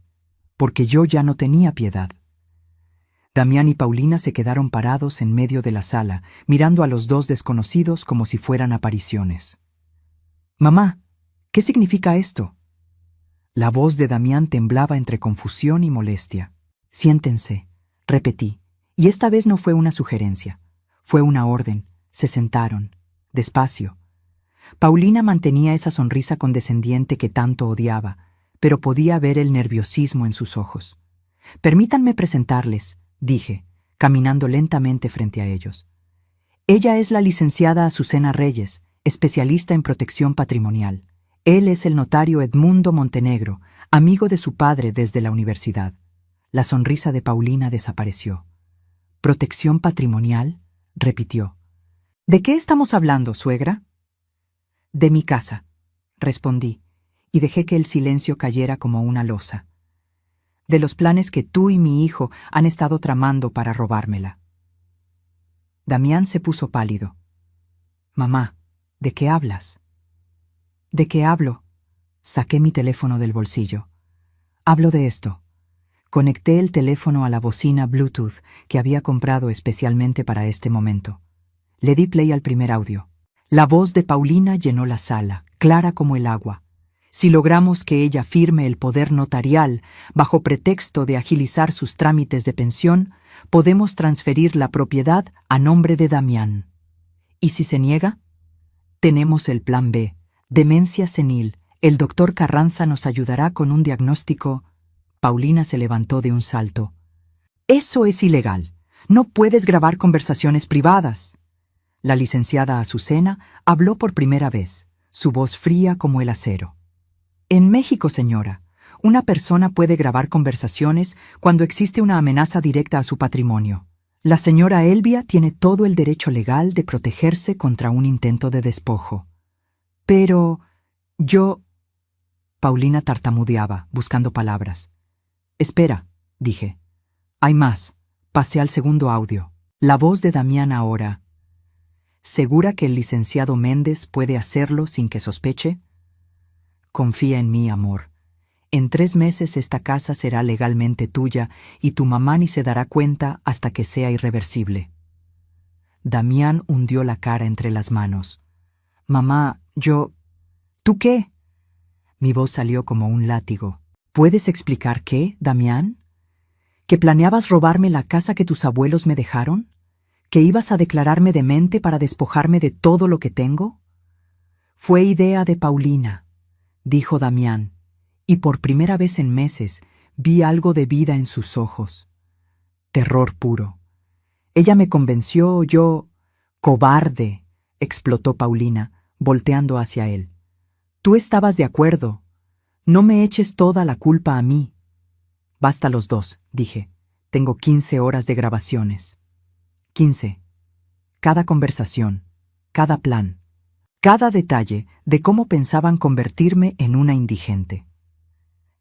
porque yo ya no tenía piedad». Damián y Paulina se quedaron parados en medio de la sala, mirando a los 2 desconocidos como si fueran apariciones. «Mamá, ¿qué significa esto?». La voz de Damián temblaba entre confusión y molestia. «Siéntense», repetí, y esta vez no fue una sugerencia, fue una orden. Se sentaron, despacio. Paulina mantenía esa sonrisa condescendiente que tanto odiaba, pero podía ver el nerviosismo en sus ojos. «Permítanme presentarles», dije, caminando lentamente frente a ellos. «Ella es la licenciada Azucena Reyes, especialista en protección patrimonial. Él es el notario Edmundo Montenegro, amigo de su padre desde la universidad». La sonrisa de Paulina desapareció. «¿Protección patrimonial?», repitió. «¿De qué estamos hablando, suegra?». «De mi casa», respondí, y dejé que el silencio cayera como una losa. «De los planes que tú y mi hijo han estado tramando para robármela». Damián se puso pálido. «Mamá, ¿de qué hablas?». «¿De qué hablo?». Saqué mi teléfono del bolsillo. «Hablo de esto». Conecté el teléfono a la bocina Bluetooth que había comprado especialmente para este momento. Le di play al primer audio. La voz de Paulina llenó la sala, clara como el agua. Si logramos que ella firme el poder notarial bajo pretexto de agilizar sus trámites de pensión, podemos transferir la propiedad a nombre de Damián. ¿Y si se niega? Tenemos el plan B, demencia senil. El doctor Carranza nos ayudará con un diagnóstico. Paulina se levantó de un salto. «Eso es ilegal. No puedes grabar conversaciones privadas». La licenciada Azucena habló por primera vez, su voz fría como el acero. «En México, señora, una persona puede grabar conversaciones cuando existe una amenaza directa a su patrimonio. La señora Elvia tiene todo el derecho legal de protegerse contra un intento de despojo». «Pero yo...». Paulina tartamudeaba, buscando palabras. «Espera», dije. «Hay más». Pasé al segundo audio. La voz de Damián ahora. «¿Segura que el licenciado Méndez puede hacerlo sin que sospeche?». «Confía en mí, amor. En 3 meses esta casa será legalmente tuya y tu mamá ni se dará cuenta hasta que sea irreversible. Damián hundió la cara entre las manos. Mamá, ¿Tú qué? Mi voz salió como un látigo. ¿Puedes explicar qué, Damián? ¿Que planeabas robarme la casa que tus abuelos me dejaron? ¿Que ibas a declararme demente para despojarme de todo lo que tengo? Fue idea de Paulina, dijo Damián, y por primera vez en meses vi algo de vida en sus ojos. Terror puro. Ella me convenció, ¡Cobarde!, explotó Paulina, volteando hacia él. Tú estabas de acuerdo. No me eches toda la culpa a mí. Basta los dos, dije. Tengo 15 horas de grabaciones. 15. Cada conversación, cada plan, cada detalle de cómo pensaban convertirme en una indigente.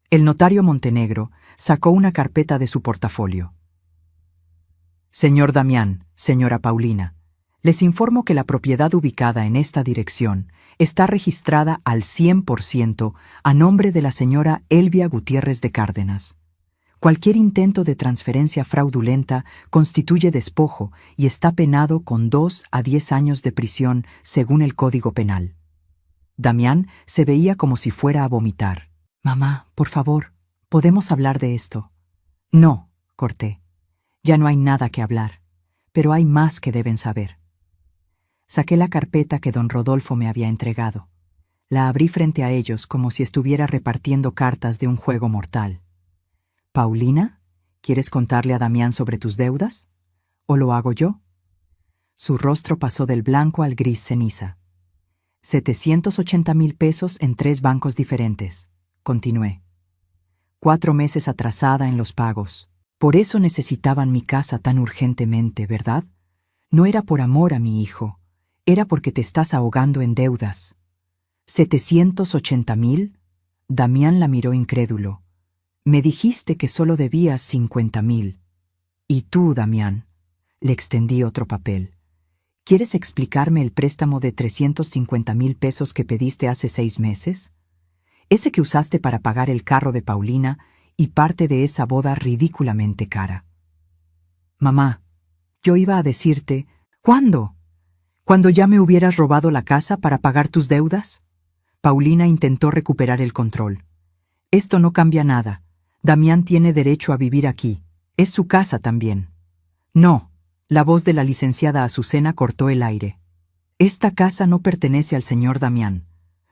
El notario Montenegro sacó una carpeta de su portafolio. Señor Damián, señora Paulina, les informo que la propiedad ubicada en esta dirección está registrada al 100% a nombre de la señora Elvia Gutiérrez de Cárdenas. Cualquier intento de transferencia fraudulenta constituye despojo y está penado con 2 a 10 años de prisión según el Código Penal. Damián se veía como si fuera a vomitar. Mamá, por favor, ¿podemos hablar de esto? No, corté. Ya no hay nada que hablar, pero hay más que deben saber. Saqué la carpeta que don Rodolfo me había entregado. La abrí frente a ellos como si estuviera repartiendo cartas de un juego mortal. ¿Paulina? ¿Quieres contarle a Damián sobre tus deudas? ¿O lo hago yo? Su rostro pasó del blanco al gris ceniza. 780,000 pesos en 3 bancos diferentes, continué. 4 meses atrasada en los pagos. Por eso necesitaban mi casa tan urgentemente, ¿verdad? No era por amor a mi hijo, era porque te estás ahogando en deudas. ¿780,000? Damián la miró incrédulo. Me dijiste que solo debías 50,000. Y tú, Damián, le extendí otro papel. ¿Quieres explicarme el préstamo de 350,000 pesos que pediste hace 6 meses? Ese que usaste para pagar el carro de Paulina y parte de esa boda ridículamente cara. Mamá, yo iba a decirte, ¿cuándo? ¿Cuando ya me hubieras robado la casa para pagar tus deudas? Paulina intentó recuperar el control. Esto no cambia nada. Damián tiene derecho a vivir aquí. Es su casa también. No, la voz de la licenciada Azucena cortó el aire. Esta casa no pertenece al señor Damián.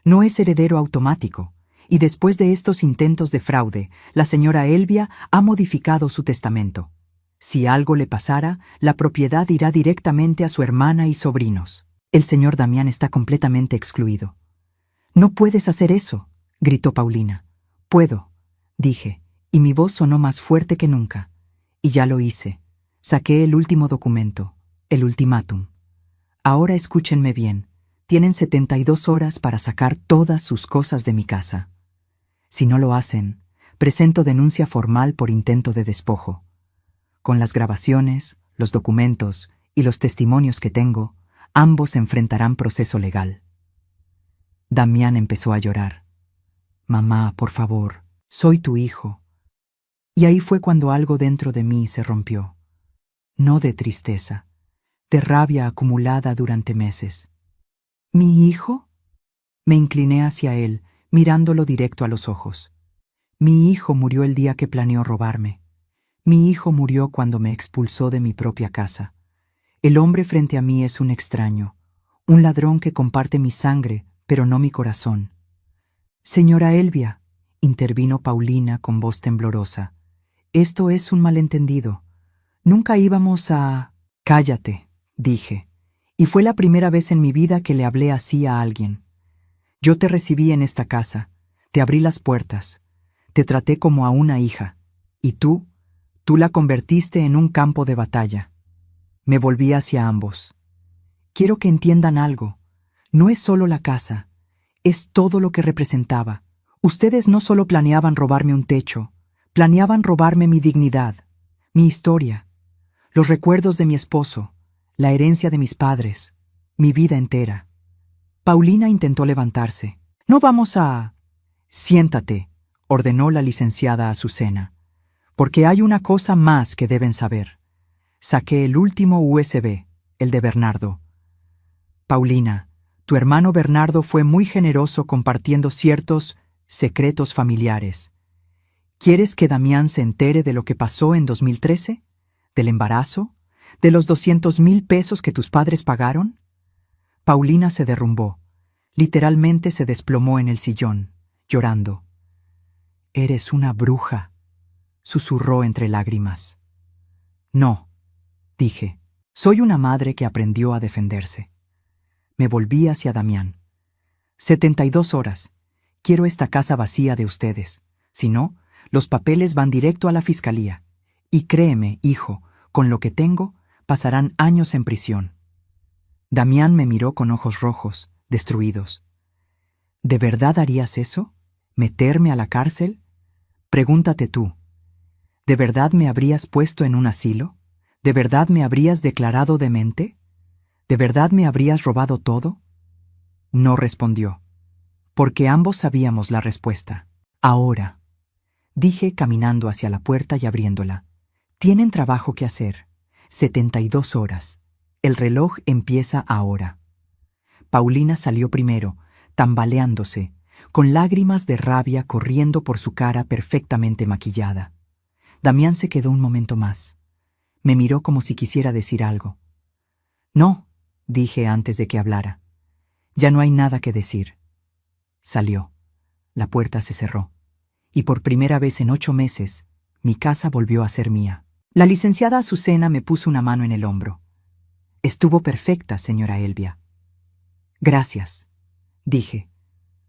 No es heredero automático. Y después de estos intentos de fraude, la señora Elvia ha modificado su testamento. Si algo le pasara, la propiedad irá directamente a su hermana y sobrinos. El señor Damián está completamente excluido. No puedes hacer eso, gritó Paulina. Puedo, dije, y mi voz sonó más fuerte que nunca. Y ya lo hice. Saqué el último documento, el ultimátum. Ahora escúchenme bien. Tienen 72 horas para sacar todas sus cosas de mi casa. Si no lo hacen, presento denuncia formal por intento de despojo. Con las grabaciones, los documentos y los testimonios que tengo, ambos enfrentarán proceso legal. Damián empezó a llorar. Mamá, por favor, soy tu hijo. Y ahí fue cuando algo dentro de mí se rompió. No de tristeza, de rabia acumulada durante meses. ¿Mi hijo? Me incliné hacia él, mirándolo directo a los ojos. Mi hijo murió el día que planeó robarme. Mi hijo murió cuando me expulsó de mi propia casa. El hombre frente a mí es un extraño, un ladrón que comparte mi sangre, pero no mi corazón. Señora Elvia, intervino Paulina con voz temblorosa, esto es un malentendido. Nunca íbamos a... Cállate, dije, y fue la primera vez en mi vida que le hablé así a alguien. Yo te recibí en esta casa, te abrí las puertas, te traté como a una hija, y tú la convertiste en un campo de batalla. Me volví hacia ambos. Quiero que entiendan algo. No es solo la casa, es todo lo que representaba. Ustedes no solo planeaban robarme un techo, planeaban robarme mi dignidad, mi historia, los recuerdos de mi esposo, la herencia de mis padres, mi vida entera. Paulina intentó levantarse. No vamos a... Siéntate, ordenó la licenciada Azucena, porque hay una cosa más que deben saber. Saqué el último USB, el de Bernardo. Paulina, tu hermano Bernardo fue muy generoso compartiendo ciertos secretos familiares. ¿Quieres que Damián se entere de lo que pasó en 2013? ¿Del embarazo? ¿De los 200,000 pesos que tus padres pagaron? Paulina se derrumbó. Literalmente se desplomó en el sillón, llorando. «Eres una bruja», susurró entre lágrimas. «No», dije. «Soy una madre que aprendió a defenderse». Me volví hacia Damián. 72 horas. Quiero esta casa vacía de ustedes. Si no, los papeles van directo a la fiscalía. Y créeme, hijo, con lo que tengo, pasarán años en prisión. Damián me miró con ojos rojos, destruidos. ¿De verdad harías eso? ¿Meterme a la cárcel? Pregúntate tú. ¿De verdad me habrías puesto en un asilo? ¿De verdad me habrías declarado demente? ¿De verdad me habrías robado todo? No respondió, porque ambos sabíamos la respuesta. Ahora, dije caminando hacia la puerta y abriéndola. Tienen trabajo que hacer. 72 horas. El reloj empieza ahora. Paulina salió primero, tambaleándose, con lágrimas de rabia corriendo por su cara perfectamente maquillada. Damián se quedó un momento más. Me miró como si quisiera decir algo. «No», dije antes de que hablara. «Ya no hay nada que decir». Salió. La puerta se cerró. Y por primera vez en 8 meses, mi casa volvió a ser mía. La licenciada Azucena me puso una mano en el hombro. «Estuvo perfecta, señora Elvia». «Gracias», dije,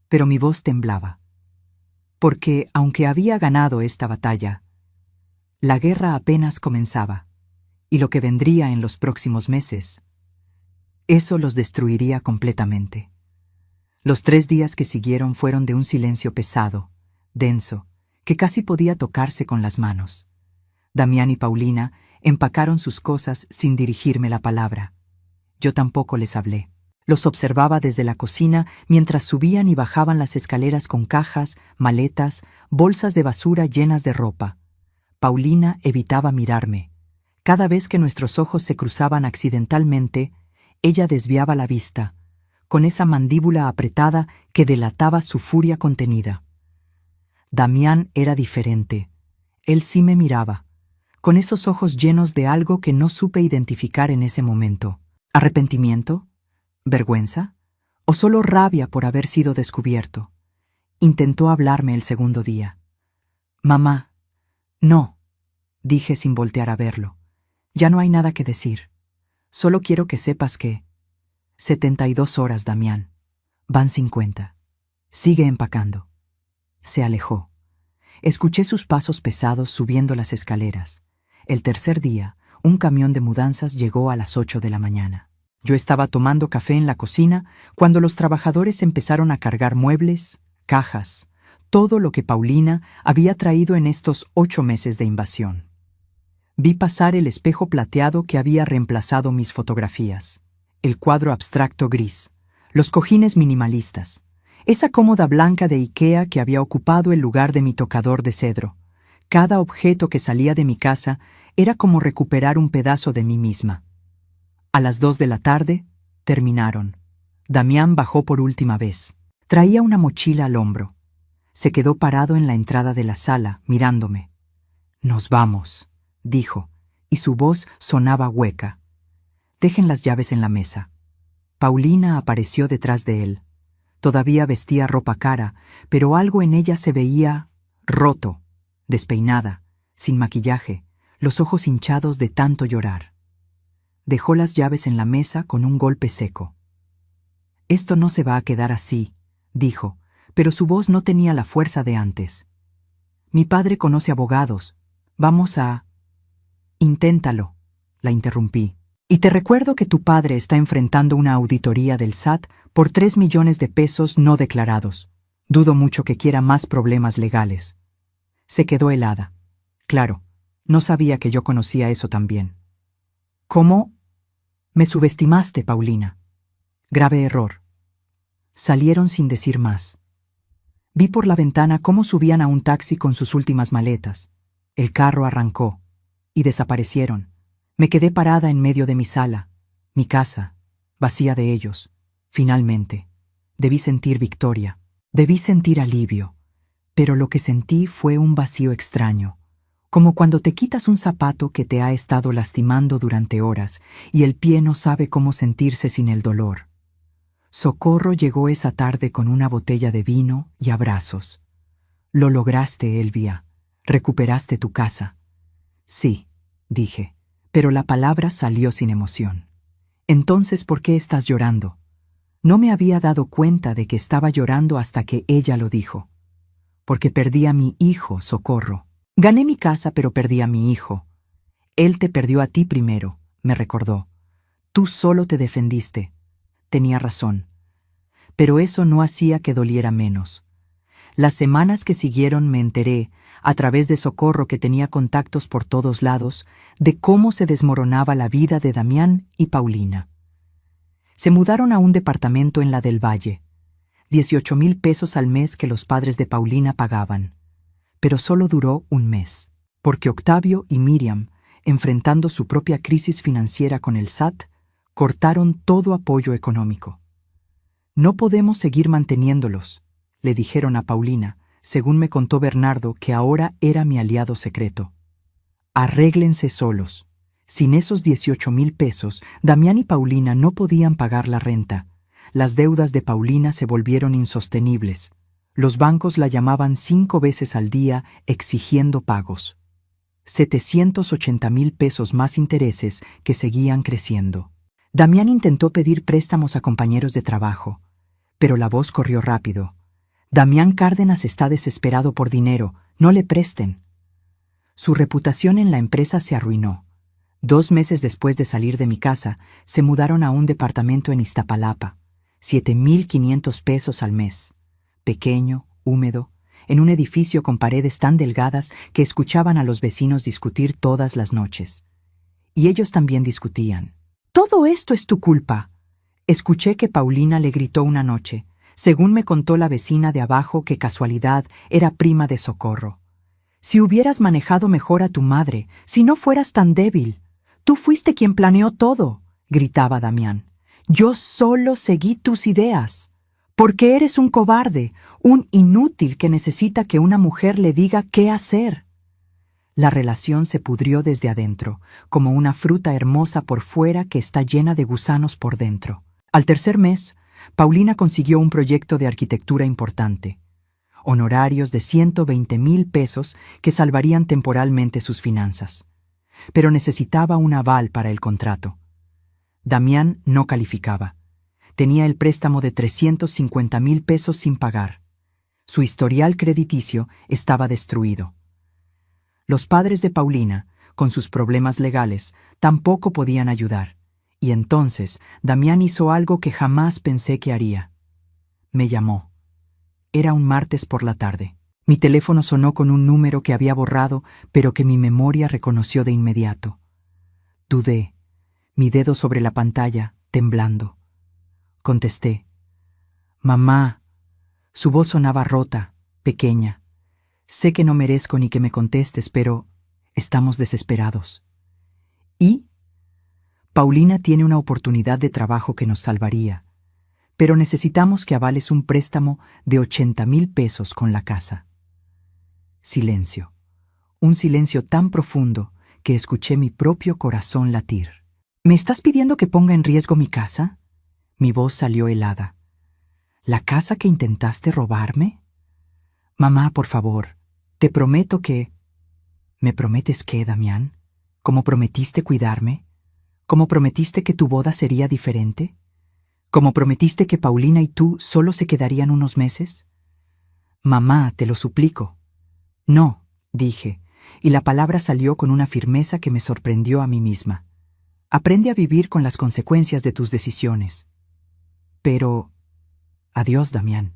pero mi voz temblaba. Porque, aunque había ganado esta batalla, la guerra apenas comenzaba, y lo que vendría en los próximos meses, eso los destruiría completamente. Los 3 días que siguieron fueron de un silencio pesado, denso, que casi podía tocarse con las manos. Damián y Paulina empacaron sus cosas sin dirigirme la palabra. Yo tampoco les hablé. Los observaba desde la cocina mientras subían y bajaban las escaleras con cajas, maletas, bolsas de basura llenas de ropa. Paulina evitaba mirarme. Cada vez que nuestros ojos se cruzaban accidentalmente, ella desviaba la vista, con esa mandíbula apretada que delataba su furia contenida. Damián era diferente. Él sí me miraba, con esos ojos llenos de algo que no supe identificar en ese momento. ¿Arrepentimiento? ¿Vergüenza? ¿O solo rabia por haber sido descubierto? Intentó hablarme el segundo día. «Mamá, no», dije sin voltear a verlo. «Ya no hay nada que decir. Solo quiero que sepas que... 72 horas, Damián. Van 50. Sigue empacando». Se alejó. Escuché sus pasos pesados subiendo las escaleras. El tercer día, un camión de mudanzas llegó a las 8 de la mañana. Yo estaba tomando café en la cocina cuando los trabajadores empezaron a cargar muebles, cajas, todo lo que Paulina había traído en estos 8 meses de invasión. Vi pasar el espejo plateado que había reemplazado mis fotografías, el cuadro abstracto gris, los cojines minimalistas, esa cómoda blanca de IKEA que había ocupado el lugar de mi tocador de cedro. Cada objeto que salía de mi casa era como recuperar un pedazo de mí misma. A las 2 de la tarde, terminaron. Damián bajó por última vez. Traía una mochila al hombro. Se quedó parado en la entrada de la sala, mirándome. «Nos vamos», dijo, y su voz sonaba hueca. «Dejen las llaves en la mesa». Paulina apareció detrás de él. Todavía vestía ropa cara, pero algo en ella se veía roto, despeinada, sin maquillaje, los ojos hinchados de tanto llorar. Dejó las llaves en la mesa con un golpe seco. «Esto no se va a quedar así», dijo, pero su voz no tenía la fuerza de antes. «Mi padre conoce abogados. Vamos a...» «Inténtalo», la interrumpí. «Y te recuerdo que tu padre está enfrentando una auditoría del SAT por 3 millones de pesos no declarados. Dudo mucho que quiera más problemas legales». Se quedó helada. Claro, no sabía que yo conocía eso también. «¿Cómo? Me subestimaste, Paulina». «Grave error». Salieron sin decir más. Vi por la ventana cómo subían a un taxi con sus últimas maletas. El carro arrancó y desaparecieron. Me quedé parada en medio de mi sala, mi casa, vacía de ellos. Finalmente, debí sentir victoria, debí sentir alivio, pero lo que sentí fue un vacío extraño, como cuando te quitas un zapato que te ha estado lastimando durante horas y el pie no sabe cómo sentirse sin el dolor. Socorro llegó esa tarde con una botella de vino y abrazos. Lo lograste, Elvia. Recuperaste tu casa. Sí, dije, pero la palabra salió sin emoción. Entonces, ¿por qué estás llorando? No me había dado cuenta de que estaba llorando hasta que ella lo dijo. Porque perdí a mi hijo, Socorro. Gané mi casa, pero perdí a mi hijo. Él te perdió a ti primero, me recordó. Tú solo te defendiste. Tenía razón. Pero eso no hacía que doliera menos. Las semanas que siguieron me enteré, a través de Socorro que tenía contactos por todos lados, de cómo se desmoronaba la vida de Damián y Paulina. Se mudaron a un departamento en la del Valle, 18,000 pesos al mes que los padres de Paulina pagaban. Pero solo duró un mes, porque Octavio y Miriam, enfrentando su propia crisis financiera con el SAT, cortaron todo apoyo económico. No podemos seguir manteniéndolos, le dijeron a Paulina, según me contó Bernardo, que ahora era mi aliado secreto. Arréglense solos. Sin esos 18,000 pesos, Damián y Paulina no podían pagar la renta. Las deudas de Paulina se volvieron insostenibles. Los bancos la llamaban 5 veces al día exigiendo pagos. 780,000 pesos más intereses que seguían creciendo. Damián intentó pedir préstamos a compañeros de trabajo, pero la voz corrió rápido. Damián Cárdenas está desesperado por dinero, no le presten. Su reputación en la empresa se arruinó. 2 meses después de salir de mi casa, se mudaron a un departamento en Iztapalapa, 7,500 pesos al mes. Pequeño, húmedo, en un edificio con paredes tan delgadas que escuchaban a los vecinos discutir todas las noches. Y ellos también discutían. «Todo esto es tu culpa», escuché que Paulina le gritó una noche, según me contó la vecina de abajo que casualidad era prima de Socorro. «Si hubieras manejado mejor a tu madre, si no fueras tan débil. Tú fuiste quien planeó todo», gritaba Damián. «Yo solo seguí tus ideas. Porque eres un cobarde, un inútil que necesita que una mujer le diga qué hacer». La relación se pudrió desde adentro, como una fruta hermosa por fuera que está llena de gusanos por dentro. Al tercer mes, Paulina consiguió un proyecto de arquitectura importante. Honorarios de 120,000 pesos que salvarían temporalmente sus finanzas. Pero necesitaba un aval para el contrato. Damián no calificaba. Tenía el préstamo de 350,000 pesos sin pagar. Su historial crediticio estaba destruido. Los padres de Paulina, con sus problemas legales, tampoco podían ayudar. Y entonces Damián hizo algo que jamás pensé que haría. Me llamó. Era un martes por la tarde. Mi teléfono sonó con un número que había borrado, pero que mi memoria reconoció de inmediato. Dudé, mi dedo sobre la pantalla, temblando. Contesté. «Mamá». Su voz sonaba rota, pequeña. «Sé que no merezco ni que me contestes, pero estamos desesperados». ¿Y? «Paulina tiene una oportunidad de trabajo que nos salvaría, pero necesitamos que avales un préstamo de 80,000 pesos con la casa». Silencio. Un silencio tan profundo que escuché mi propio corazón latir. «¿Me estás pidiendo que ponga en riesgo mi casa?» Mi voz salió helada. «¿La casa que intentaste robarme?» «Mamá, por favor, te prometo que...» «¿Me prometes qué, Damián? ¿Cómo prometiste cuidarme? ¿Cómo prometiste que tu boda sería diferente? ¿Cómo prometiste que Paulina y tú solo se quedarían unos meses?» «Mamá, te lo suplico». «No», dije, y la palabra salió con una firmeza que me sorprendió a mí misma. «Aprende a vivir con las consecuencias de tus decisiones». «Pero...» «Adiós, Damián».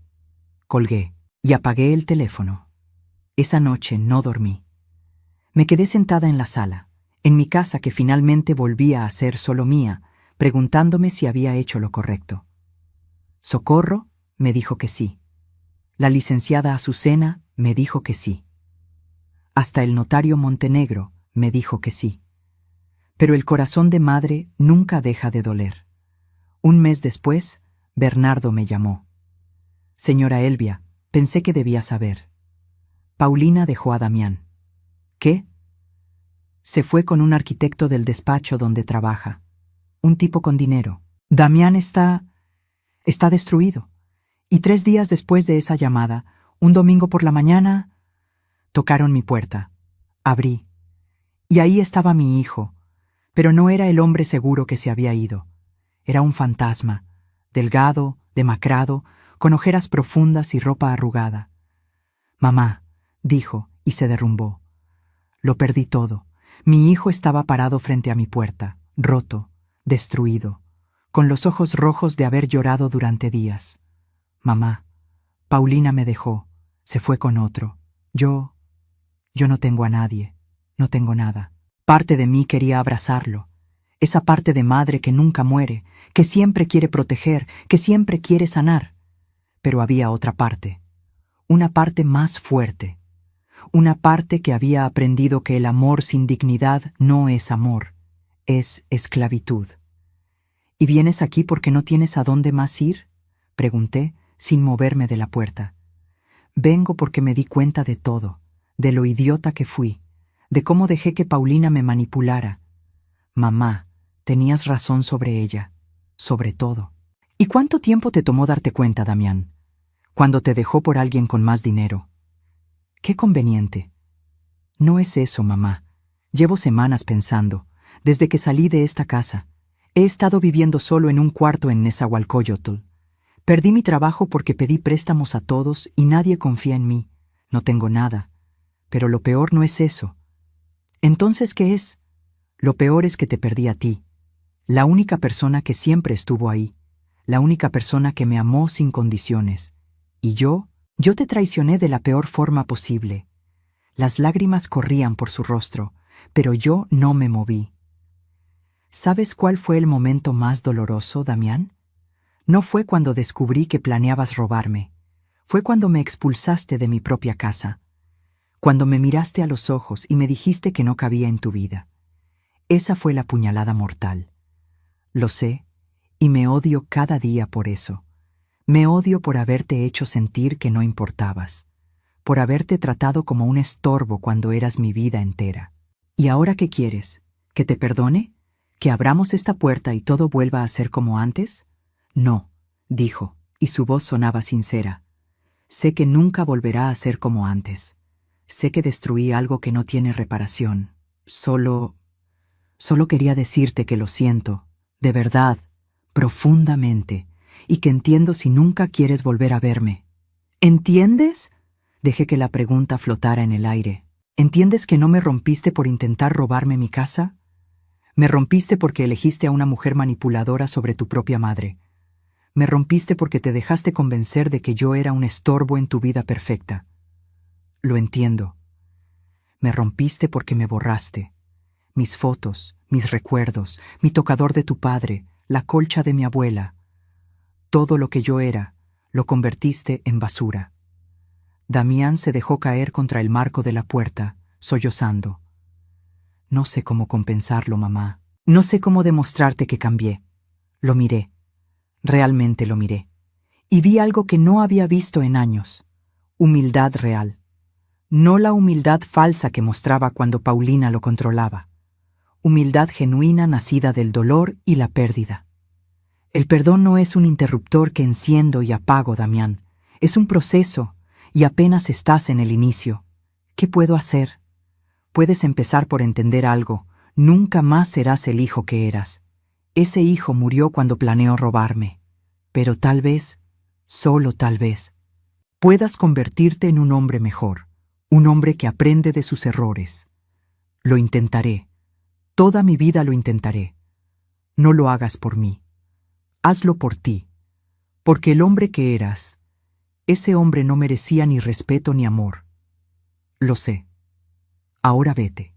Colgué y apagué el teléfono. Esa noche no dormí. Me quedé sentada en la sala, en mi casa que finalmente volvía a ser solo mía, preguntándome si había hecho lo correcto. Socorro me dijo que sí. La licenciada Azucena me dijo que sí. Hasta el notario Montenegro me dijo que sí. Pero el corazón de madre nunca deja de doler. Un mes después, Bernardo me llamó. Señora Elvia, pensé que debía saber. Paulina dejó a Damián. ¿Qué? Se fue con un arquitecto del despacho donde trabaja. Un tipo con dinero. Damián está destruido. Y 3 días después de esa llamada, un domingo por la mañana, tocaron mi puerta. Abrí. Y ahí estaba mi hijo. Pero no era el hombre seguro que se había ido. Era un fantasma, delgado, demacrado, con ojeras profundas y ropa arrugada. Mamá, dijo, y se derrumbó. Lo perdí todo. Mi hijo estaba parado frente a mi puerta, roto, destruido, con los ojos rojos de haber llorado durante días. Mamá, Paulina me dejó, se fue con otro. Yo no tengo a nadie, no tengo nada. Parte de mí quería abrazarlo. Esa parte de madre que nunca muere, que siempre quiere proteger, que siempre quiere sanar. Pero había otra parte, una parte más fuerte, una parte que había aprendido que el amor sin dignidad no es amor, es esclavitud. ¿Y vienes aquí porque no tienes a dónde más ir?, pregunté, sin moverme de la puerta. Vengo porque me di cuenta de todo, de lo idiota que fui, de cómo dejé que Paulina me manipulara. Mamá, tenías razón sobre ella, sobre todo. ¿Y cuánto tiempo te tomó darte cuenta, Damián? Cuando te dejó por alguien con más dinero. Qué conveniente. No es eso, mamá. Llevo semanas pensando, desde que salí de esta casa. He estado viviendo solo en un cuarto en Nezahualcóyotl. Perdí mi trabajo porque pedí préstamos a todos y nadie confía en mí. No tengo nada. Pero lo peor no es eso. ¿Entonces qué es? Lo peor es que te perdí a ti, la única persona que siempre estuvo ahí, la única persona que me amó sin condiciones. Y yo te traicioné de la peor forma posible. Las lágrimas corrían por su rostro, pero yo no me moví. ¿Sabes cuál fue el momento más doloroso, Damián? No fue cuando descubrí que planeabas robarme. Fue cuando me expulsaste de mi propia casa. Cuando me miraste a los ojos y me dijiste que no cabía en tu vida. Esa fue la puñalada mortal. Lo sé, y me odio cada día por eso. Me odio por haberte hecho sentir que no importabas, por haberte tratado como un estorbo cuando eras mi vida entera. ¿Y ahora qué quieres? ¿Que te perdone? ¿Que abramos esta puerta y todo vuelva a ser como antes? No, dijo, y su voz sonaba sincera. Sé que nunca volverá a ser como antes. Sé que destruí algo que no tiene reparación. Solo quería decirte que lo siento, de verdad, profundamente, y que entiendo si nunca quieres volver a verme. ¿Entiendes? Dejé que la pregunta flotara en el aire. ¿Entiendes que no me rompiste por intentar robarme mi casa? Me rompiste porque elegiste a una mujer manipuladora sobre tu propia madre. Me rompiste porque te dejaste convencer de que yo era un estorbo en tu vida perfecta. Lo entiendo. Me rompiste porque me borraste. Mis fotos, mis recuerdos, mi tocador de tu padre, la colcha de mi abuela. Todo lo que yo era, lo convertiste en basura. Damián se dejó caer contra el marco de la puerta, sollozando. No sé cómo compensarlo, mamá. No sé cómo demostrarte que cambié. Lo miré. Realmente lo miré. Y vi algo que no había visto en años. Humildad real. No la humildad falsa que mostraba cuando Paulina lo controlaba. Humildad genuina nacida del dolor y la pérdida. El perdón no es un interruptor que enciendo y apago, Damián. Es un proceso, y apenas estás en el inicio. ¿Qué puedo hacer? Puedes empezar por entender algo. Nunca más serás el hijo que eras. Ese hijo murió cuando planeó robarme. Pero tal vez, solo tal vez, puedas convertirte en un hombre mejor. Un hombre que aprende de sus errores. Lo intentaré. Toda mi vida lo intentaré. No lo hagas por mí. Hazlo por ti. Porque el hombre que eras, ese hombre no merecía ni respeto ni amor. Lo sé. Ahora vete.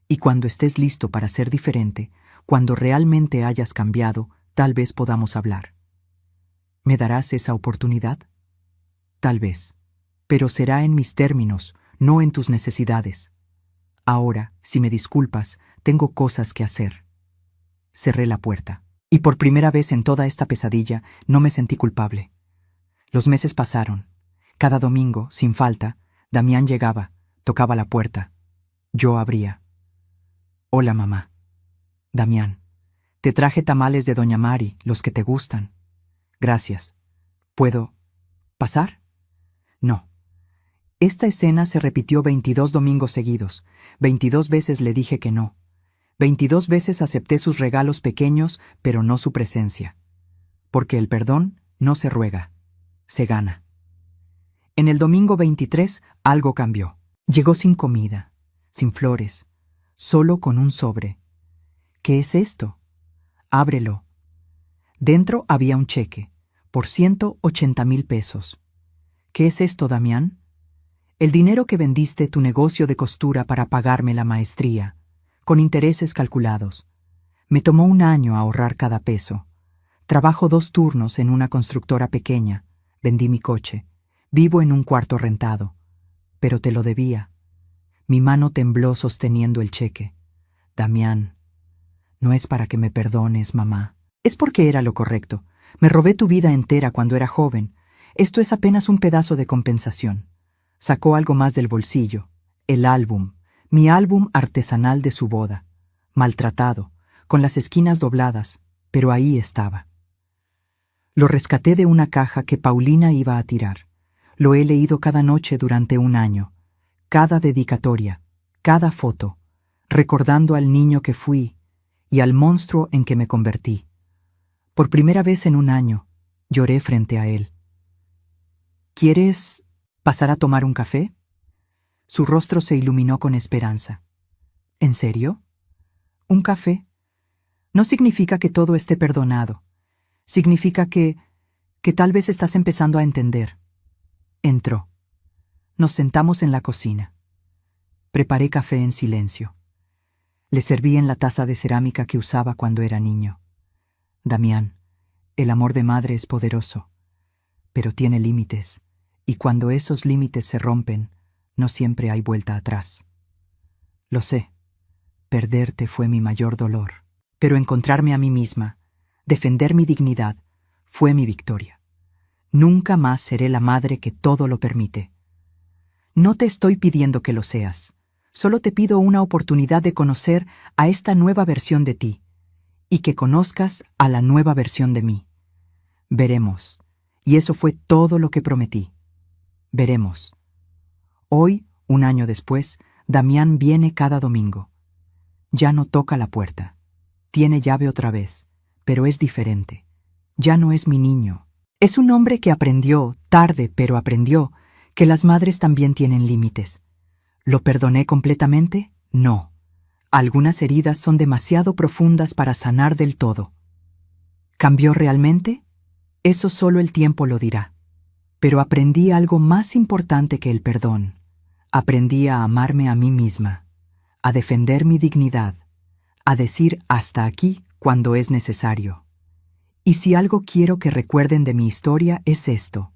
Y cuando estés listo para ser diferente, cuando realmente hayas cambiado, tal vez podamos hablar. ¿Me darás esa oportunidad? Tal vez. pero será en mis términos, no en tus necesidades. Ahora, si me disculpas, tengo cosas que hacer. Cerré la puerta, y por primera vez en toda esta pesadilla no me sentí culpable. Los meses pasaron. Cada domingo, sin falta, Damián llegaba, tocaba la puerta. Yo abría. Hola, mamá. Damián, te traje tamales de Doña Mari, los que te gustan. Gracias. ¿Puedo pasar? No. Esta escena se repitió 22 domingos seguidos. 22 veces le dije que no. 22 veces acepté sus regalos pequeños, pero no su presencia. Porque el perdón no se ruega, se gana. En el domingo 23 algo cambió. Llegó sin comida, sin flores, solo con un sobre. ¿Qué es esto? Ábrelo. Dentro había un cheque, por 180,000 pesos. ¿Qué es esto, Damián? El dinero que vendiste tu negocio de costura para pagarme la maestría, con intereses calculados. Me tomó 1 año ahorrar cada peso. Trabajo 2 turnos en una constructora pequeña. Vendí mi coche. Vivo en un cuarto rentado. Pero te lo debía. Mi mano tembló sosteniendo el cheque. Damián, no es para que me perdones, mamá. Es porque era lo correcto. Me robé tu vida entera cuando era joven. Esto es apenas un pedazo de compensación. Sacó algo más del bolsillo. El álbum. Mi álbum artesanal de su boda. Maltratado, con las esquinas dobladas, pero ahí estaba. Lo rescaté de una caja que Paulina iba a tirar. Lo he leído cada noche durante 1 año. Cada dedicatoria, cada foto, recordando al niño que fui y al monstruo en que me convertí. Por primera vez en 1 año, lloré frente a él. ¿Quieres pasar a tomar un café? Su rostro se iluminó con esperanza. ¿En serio? ¿Un café? No significa que todo esté perdonado. Significa que tal vez estás empezando a entender. Entró. Nos sentamos en la cocina. Preparé café en silencio. Le serví en la taza de cerámica que usaba cuando era niño. Damián, el amor de madre es poderoso, pero tiene límites, y cuando esos límites se rompen, no siempre hay vuelta atrás. Lo sé, perderte fue mi mayor dolor, pero encontrarme a mí misma, defender mi dignidad, fue mi victoria. Nunca más seré la madre que todo lo permite. No te estoy pidiendo que lo seas, solo te pido una oportunidad de conocer a esta nueva versión de ti, y que conozcas a la nueva versión de mí. Veremos, y eso fue todo lo que prometí. Veremos. Hoy, 1 año después, Damián viene cada domingo. Ya no toca la puerta. Tiene llave otra vez, pero es diferente. Ya no es mi niño. Es un hombre que aprendió, tarde, pero aprendió, que las madres también tienen límites. ¿Lo perdoné completamente? No. Algunas heridas son demasiado profundas para sanar del todo. ¿Cambió realmente? Eso solo el tiempo lo dirá. Pero aprendí algo más importante que el perdón. Aprendí a amarme a mí misma, a defender mi dignidad, a decir hasta aquí cuando es necesario. Y si algo quiero que recuerden de mi historia es esto.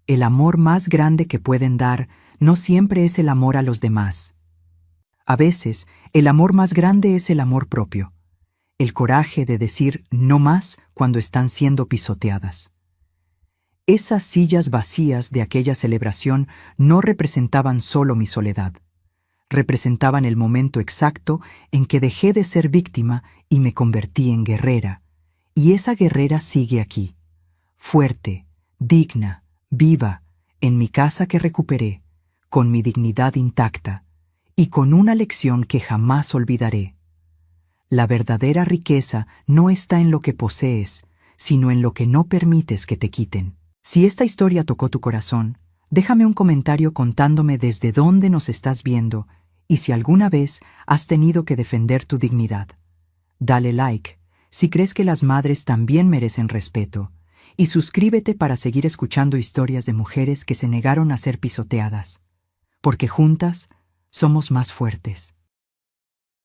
El amor más grande que pueden dar no siempre es el amor a los demás. A veces, el amor más grande es el amor propio, el coraje de decir no más cuando están siendo pisoteadas. Esas sillas vacías de aquella celebración no representaban solo mi soledad. Representaban el momento exacto en que dejé de ser víctima y me convertí en guerrera. Y esa guerrera sigue aquí, fuerte, digna, viva, en mi casa que recuperé, con mi dignidad intacta y con una lección que jamás olvidaré. La verdadera riqueza no está en lo que posees, sino en lo que no permites que te quiten. Si esta historia tocó tu corazón, déjame un comentario contándome desde dónde nos estás viendo y si alguna vez has tenido que defender tu dignidad. Dale like si crees que las madres también merecen respeto y suscríbete para seguir escuchando historias de mujeres que se negaron a ser pisoteadas, porque juntas somos más fuertes.